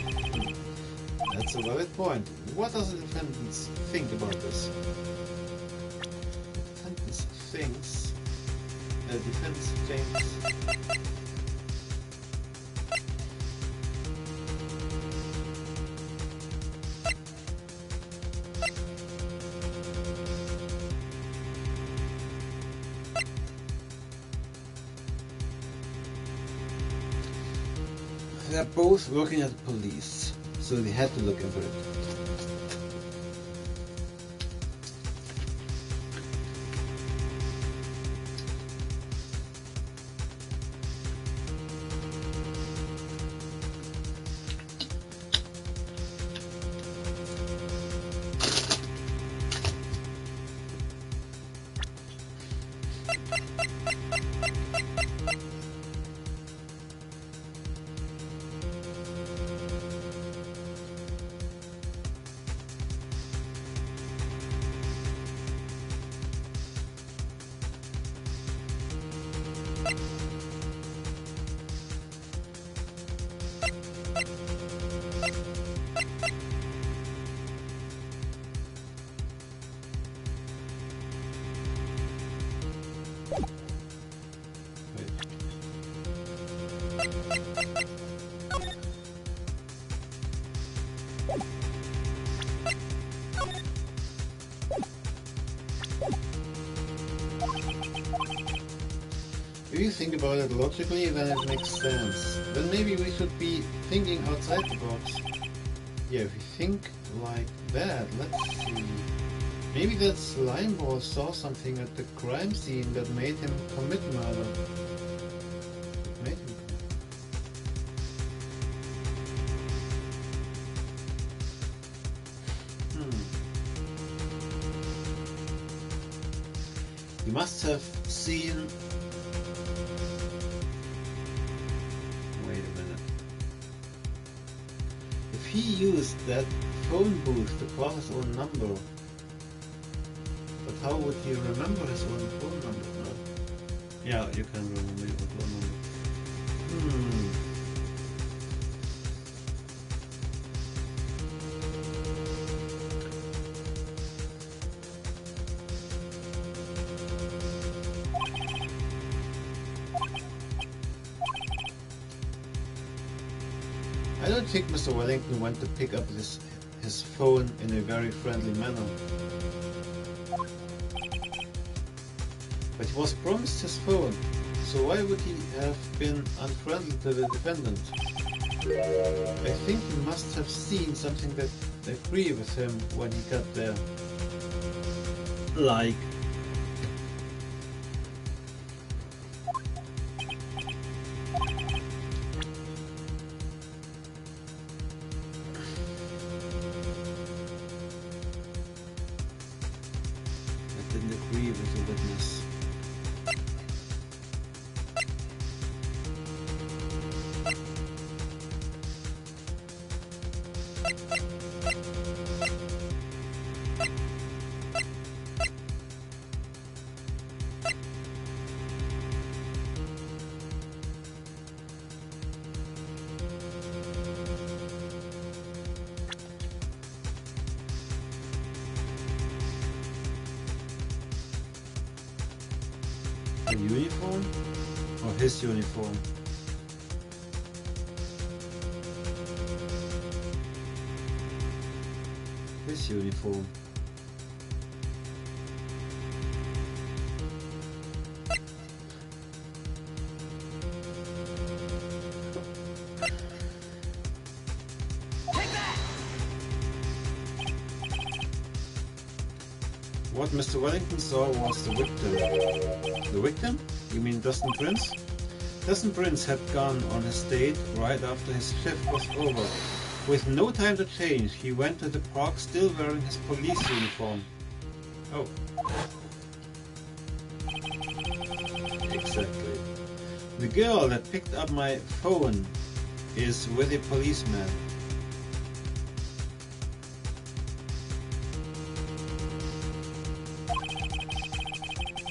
That's a valid point. What does the defendant think about this? The defense thinks... They're both working at the police, so they had to look into it. If you think about it logically, then it makes sense. Then maybe we should be thinking outside the box. Yeah, if we think like that, let's see. Maybe that slime ball saw something at the crime scene that made him commit murder. Made him You must have seen... Wait a minute. If he used that phone booth to call his own number, but how would he remember his own phone number? No. Yeah, you can remember your phone number. I don't think Mr. Wellington went to pick up his phone in a very friendly manner. But he was promised his phone, so why would he have been unfriendly to the defendant? I think he must have seen something that agreed with him when he got there. Like... didn't agree with the witness. The uniform? Or his uniform? His uniform. What Mr. Wellington saw was the victim. The victim? You mean Dustin Prince? Dustin Prince had gone on his date right after his shift was over. With no time to change, he went to the park still wearing his police uniform. Oh. Exactly. The girl that picked up my phone is with a policeman.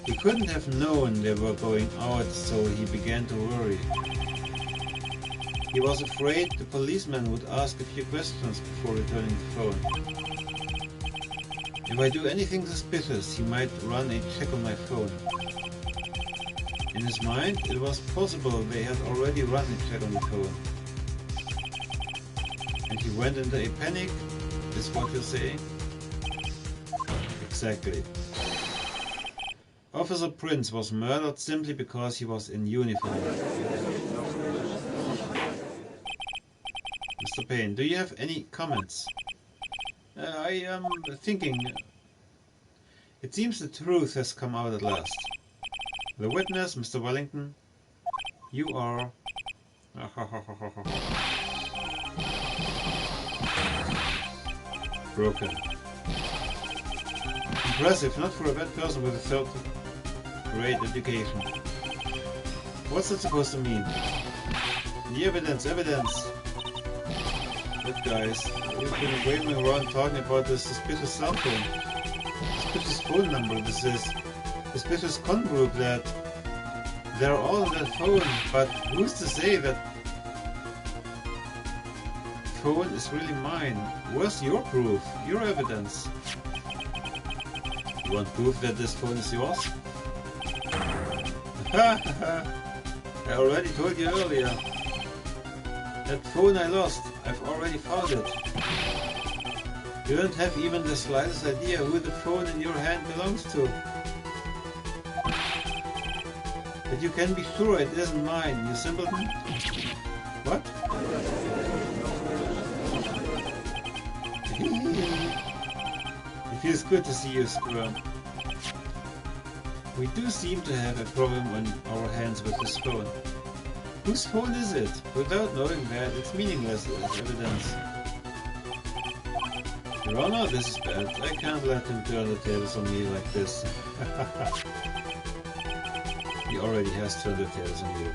He couldn't have known they were going out, so he began to worry. He was afraid the policeman would ask a few questions before returning the phone. If I do anything suspicious, he might run a check on my phone. In his mind, it was possible they had already run a check on the phone. And he went into a panic, is what you're saying? Exactly. Officer Prince was murdered simply because he was in uniform. Mr. Payne, do you have any comments? I am thinking... It seems the truth has come out at last. The witness, Mr. Wellington, you are... broken. Impressive, not for a bad person with a third grade education. What's that supposed to mean? The evidence, evidence! Look guys, we've been waving around talking about this suspicious cell phone. Suspicious phone number, this is suspicious con group that They're all on that phone, but who's to say that phone is really mine? Where's your proof? Your evidence? You want proof that this phone is yours? I already told you earlier. That phone I lost, I've already found it. You don't have even the slightest idea who the phone in your hand belongs to. But you can be sure it isn't mine, you simpleton. What? It feels good to see you squirm. We do seem to have a problem on our hands with this phone. Whose phone is it? Without knowing that, it's meaningless as evidence. Your Honor, this is bad. I can't let him turn the tables on me like this. He already has turned the tables on you.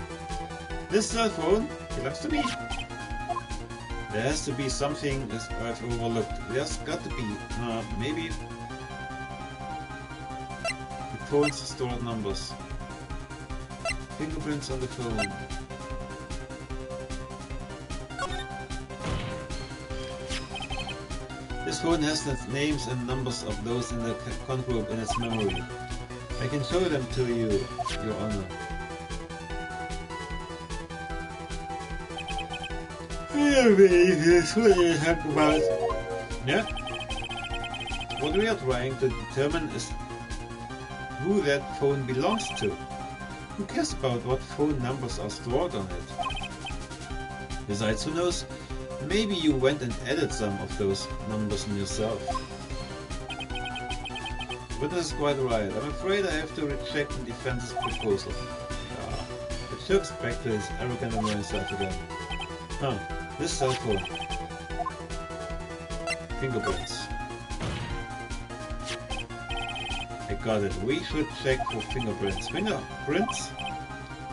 This cell phone belongs to me. There has to be something I've overlooked. There's got to be. Maybe the phone's stored numbers. Fingerprints on the phone. This phone has the names and numbers of those in the con group in its memory. I can show them to you, Your Honor. Yeah? What we are trying to determine is who that phone belongs to. Who cares about what phone numbers are stored on it? Besides, who knows? Maybe you went and added some of those numbers in yourself. But this is quite right. I'm afraid I have to reject the defense's proposal. It circles back to his arrogant annoying self again. This cell phone. Fingerprints. I got it. We should check for fingerprints. Fingerprints?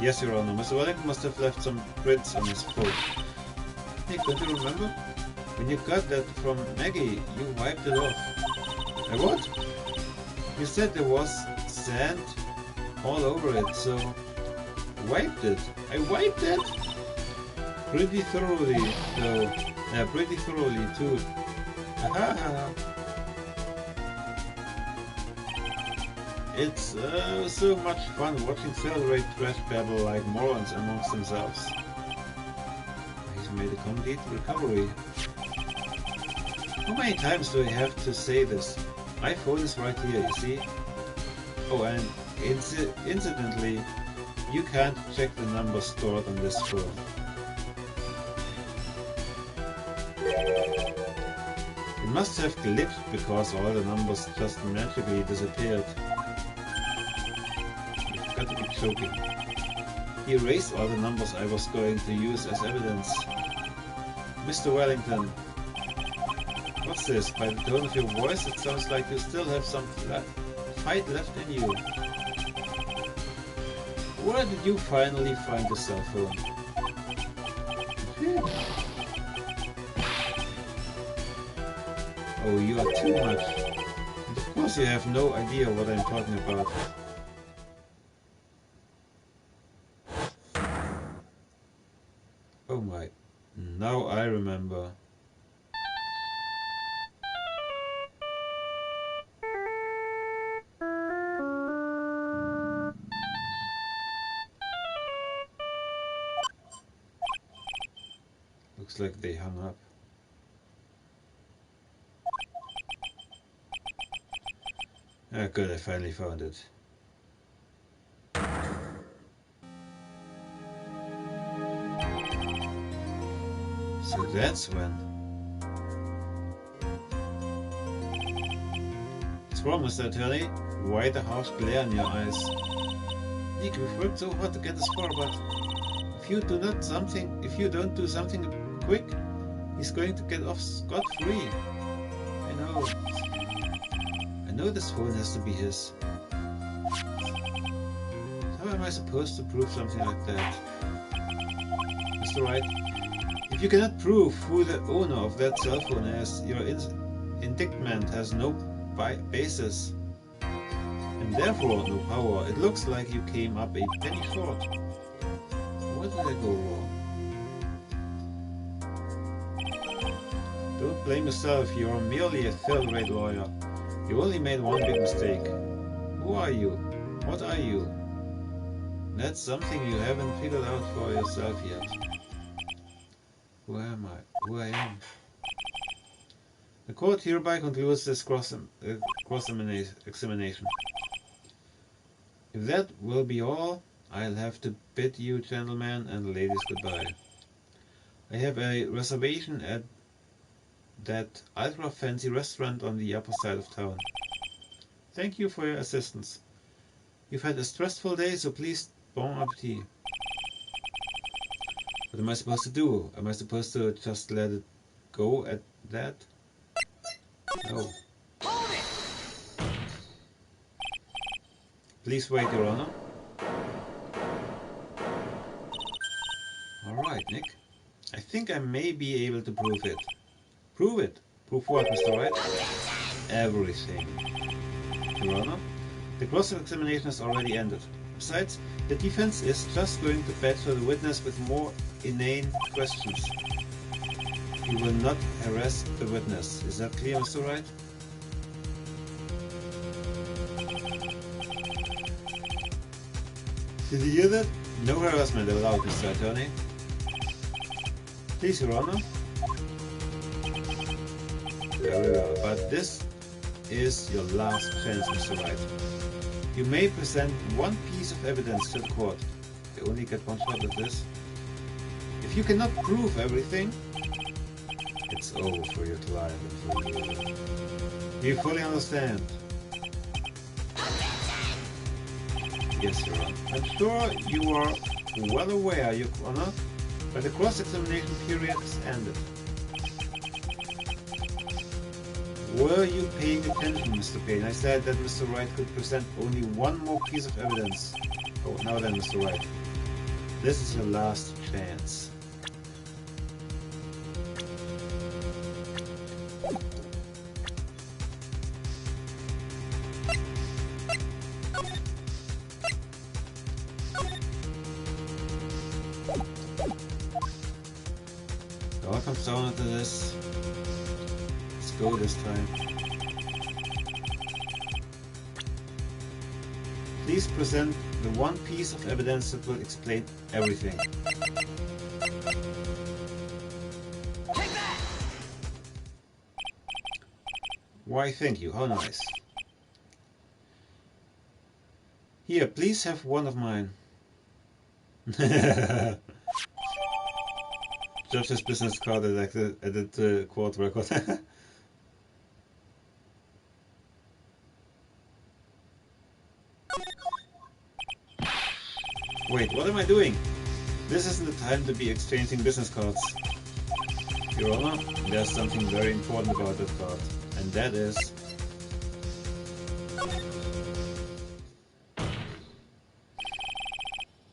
Yes, Your Honor. Mr. Wellington must have left some prints on his phone. Hey, don't you remember? When you got that from Maggie, you wiped it off. What? You said there was sand all over it, so I wiped it. I wiped it? Pretty thoroughly, though. Yeah, pretty thoroughly, too. It's so much fun watching third-rate trash babble like morons amongst themselves. He's made a complete recovery. How many times do I have to say this? My phone is right here, you see? Oh, and incidentally, you can't check the numbers stored on this phone. It must have glitched because all the numbers just magically disappeared. You've got to be joking. He erased all the numbers I was going to use as evidence. Mr. Wellington, what's this? By the tone of your voice, it sounds like you still have some fight left in you. Where did you finally find the cell phone? Oh, you are too much. And of course you have no idea what I'm talking about. Oh my, now I remember. Looks like they hung up. Ah, good, I finally found it. So that's when. What's wrong, Mr. Attorney? Why the harsh glare in your eyes? Nick, we've worked so hard to get this far, but if you don't do something quick, he's going to get off scot-free. I know this phone has to be his. How am I supposed to prove something like that? Mr. Wright, if you cannot prove who the owner of that cell phone is, your indictment has no basis. and therefore no power. It looks like you came up a penny short. Where did I go wrong? Don't blame yourself, you're merely a third-rate lawyer. You only made one big mistake. Who are you? What are you? That's something you haven't figured out for yourself yet. Who am I? Who I am? The court hereby concludes this cross-examination. If that will be all, I'll have to bid you gentlemen and ladies goodbye. I have a reservation at that ultra-fancy restaurant on the upper side of town. Thank you for your assistance. You've had a stressful day, so please, bon appetit. What am I supposed to do? Am I supposed to just let it go at that? No. Please wait, Your Honor. Alright, Nick. I think I may be able to prove it. Prove it? Prove what, Mr. Wright? Everything. Your Honor, the cross-examination has already ended. Besides, the defense is just going to badger the witness with more inane questions. You will not harass the witness. Is that clear, Mr. Wright? Did you hear that? No harassment allowed, Mr. Attorney. Please, Your Honor. Very well, but this is your last chance, Mr. Wright. You may present one piece of evidence to the court. You only get one shot at this. If you cannot prove everything, it's over for your client and for you. Do you fully understand? Yes, Your Honor. I'm sure you are well aware, Your Honor, that the cross-examination period is ended. Were you paying attention, Mr. Payne? I said that Mr. Wright could present only one more piece of evidence. Oh, now then, Mr. Wright. This is your last chance. It all comes down to this. Let's go this time. Please present the one piece of evidence that will explain everything. Take that! Why, thank you. How nice. Here, please have one of mine. Judge's business card at the court record. Wait, what am I doing? This isn't the time to be exchanging business cards. Your Honor, there's something very important about that card, and that is...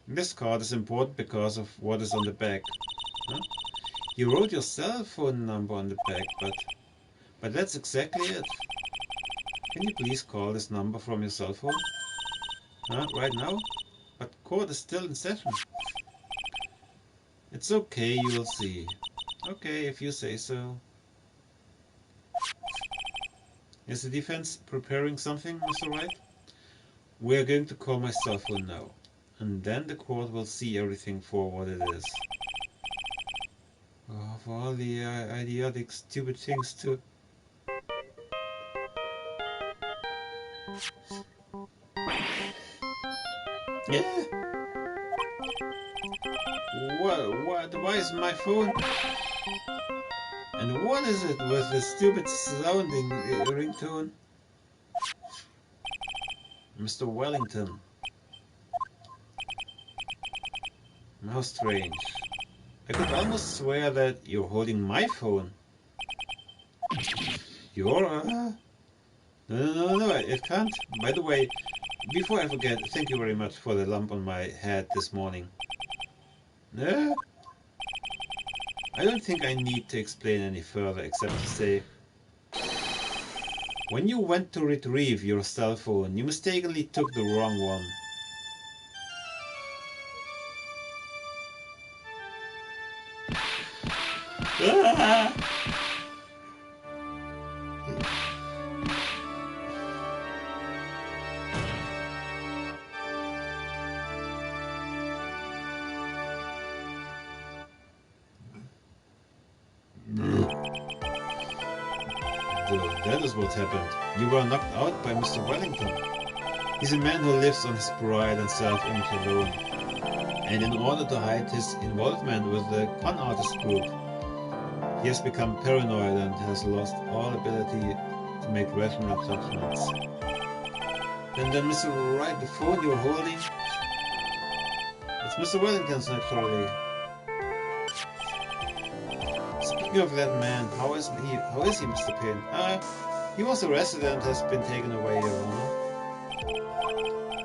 This card is important because of what is on the back. Huh? You wrote your cell phone number on the back, but that's exactly it. Can you please call this number from your cell phone? Huh? Right now? But court is still in session. It's okay, you will see. Okay, if you say so. Is the defense preparing something, Mr. Wright? We are going to call my cell phone now. And then the court will see everything for what it is. Oh, for all the idiotic, stupid things to... Yeah. What? Why is my phone? And what is it with the stupid sounding ringtone? Mr. Wellington. How strange. I could almost swear that you're holding my phone. You're... No, it can't. By the way, before I forget, thank you very much for the lump on my head this morning. I don't think I need to explain any further except to say... When you went to retrieve your cell phone, you mistakenly took the wrong one. Ah! That is what happened. You were knocked out by Mr. Wellington. He's a man who lives on his pride and self-image alone. And in order to hide his involvement with the con artist group, he has become paranoid and has lost all ability to make rational judgments. And then Mr. Wright, the phone you're holding, it's Mr. Wellington's naturally. Speaking of that man, how is he, Mr. Payne? He was arrested and has been taken away, Your Honor.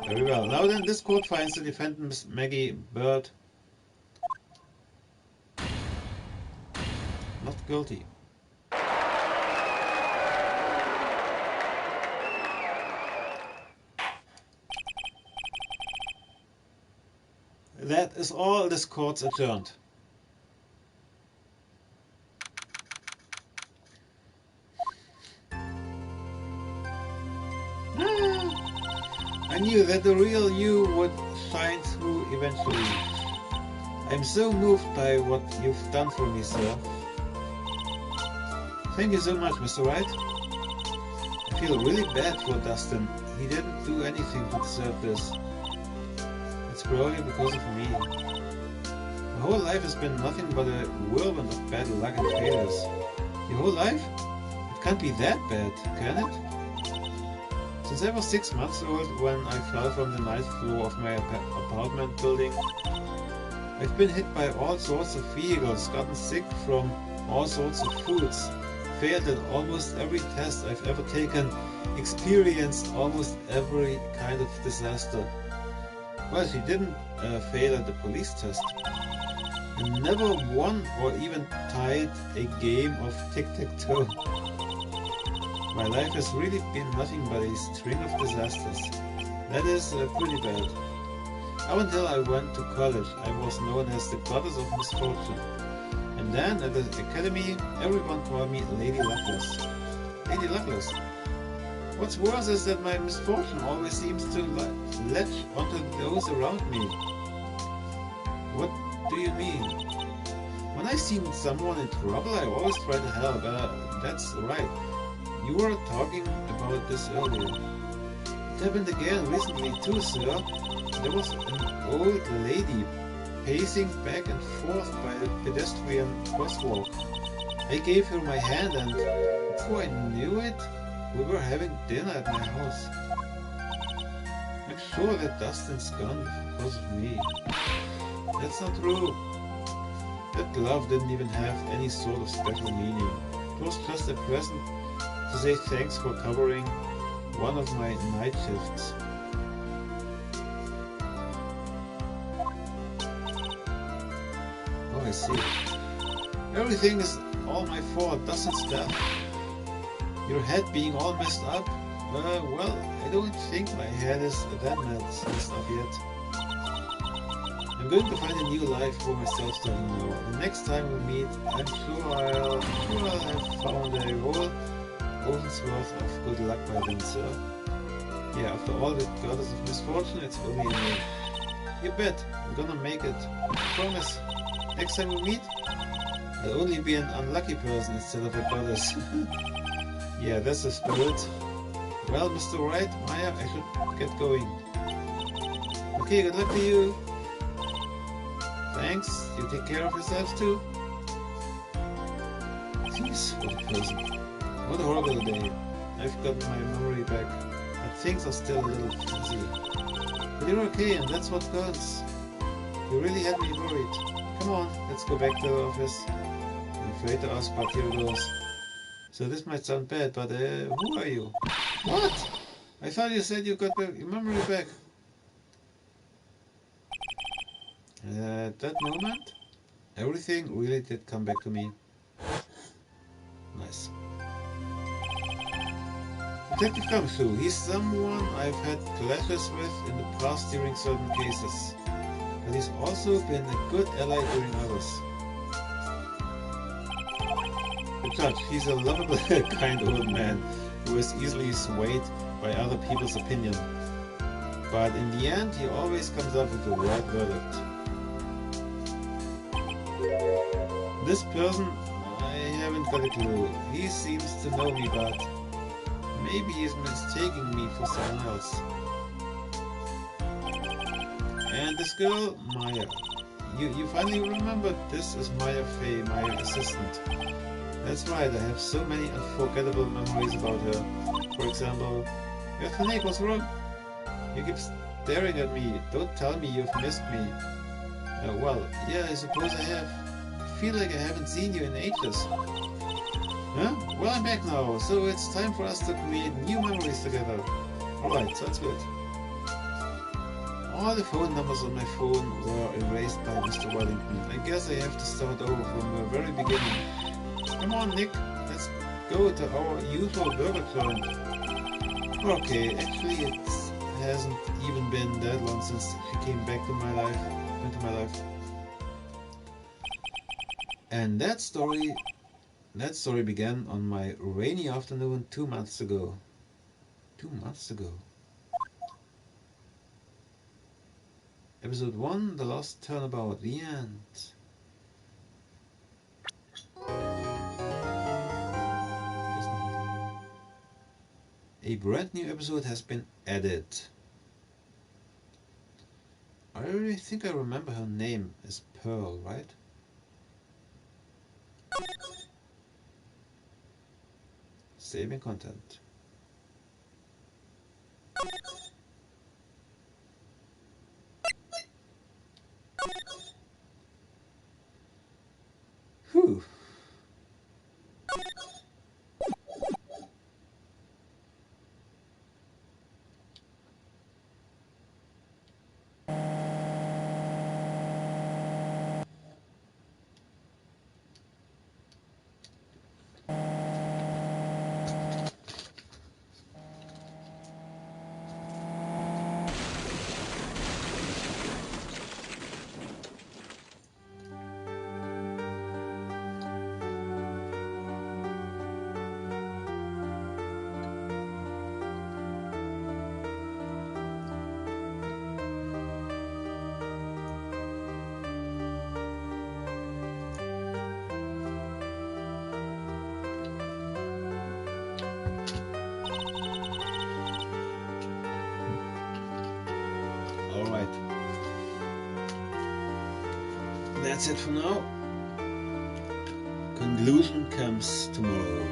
Very well. Now then, this court finds the defendant, Miss Maggie Bird, not guilty. That is all. This court's adjourned. I knew that the real you would shine through eventually. I'm so moved by what you've done for me, sir. Thank you so much, Mr. Wright. I feel really bad for Dustin. He didn't do anything to deserve this. It's probably because of me. My whole life has been nothing but a whirlwind of bad luck and failures. Your whole life? It can't be that bad, can it? Since I was 6 months old when I fell from the ninth floor of my apartment building, I've been hit by all sorts of vehicles, gotten sick from all sorts of foods, failed at almost every test I've ever taken, experienced almost every kind of disaster. Well, she didn't fail at the police test. And never won or even tied a game of tic-tac-toe. My life has really been nothing but a string of disasters. That is pretty bad. Up until I went to college, I was known as the goddess of misfortune. And then at the academy, everyone called me Lady Luckless. Lady Luckless. What's worse is that my misfortune always seems to latch onto those around me. What do you mean? When I see someone in trouble, I always try to help. That's right. You were talking about this earlier. It happened again recently too, sir. There was an old lady pacing back and forth by a pedestrian crosswalk. I gave her my hand and before I knew it, we were having dinner at my house. I'm sure that Dustin's gone because of me. That's not true. That glove didn't even have any sort of special meaning. It was just a present to say thanks for covering one of my night shifts. Oh, I see. Everything is all my fault, Dustin's death. Your head being all messed up? Well, I don't think my head is that messed up yet. I'm going to find a new life for myself starting now. The next time we meet, I'm sure I'll have found a whole ocean's worth of good luck by then, sir. Yeah, after all the goddess of misfortune, it's only a me. You bet, I'm gonna make it. I promise. Next time we meet, I'll only be an unlucky person instead of a goddess. Yeah, that's the spirit. Well, Mr. Wright, Maya, I should get going. Okay, good luck to you. Thanks. You take care of yourselves too. Jeez, what a person. What a horrible day. I've got my memory back, but things are still a little fuzzy. But you're okay, and that's what counts. You really had me worried. Come on, let's go back to the office. I'm afraid to ask, but here goes. So this might sound bad, but who are you? What? I thought you said you got your memory back. At that moment, everything really did come back to me. Nice. Detective Kamsu, he's someone I've had clashes with in the past during certain cases, but he's also been a good ally during others. The judge, he's a lovable, kind old man who is easily swayed by other people's opinion, but in the end he always comes up with the right verdict. This person, I haven't got a clue. He seems to know me, but maybe he's mistaking me for someone else. And this girl, Maya. You finally remembered this is Maya Fey, my assistant. That's right, I have so many unforgettable memories about her. For example, Ethnic, what's wrong? You keep staring at me. Don't tell me you've missed me. Well, yeah, I suppose I have. I feel like I haven't seen you in ages. Huh? Well, I'm back now, so it's time for us to create new memories together. Alright, sounds good. All the phone numbers on my phone were erased by Mr. Wellington. I guess I have to start over from the very beginning. Come on, Nick, let's go to our usual burger joint. Okay, actually it hasn't even been that long since he came back to my life, into my life. And that story began on my rainy afternoon 2 months ago. 2 months ago. Episode 1, The Lost Turnabout, the end. A brand new episode has been added. I really think I remember her name as Pearl, right? Saving content. Whew. Alright. That's it for now. Conclusion comes tomorrow.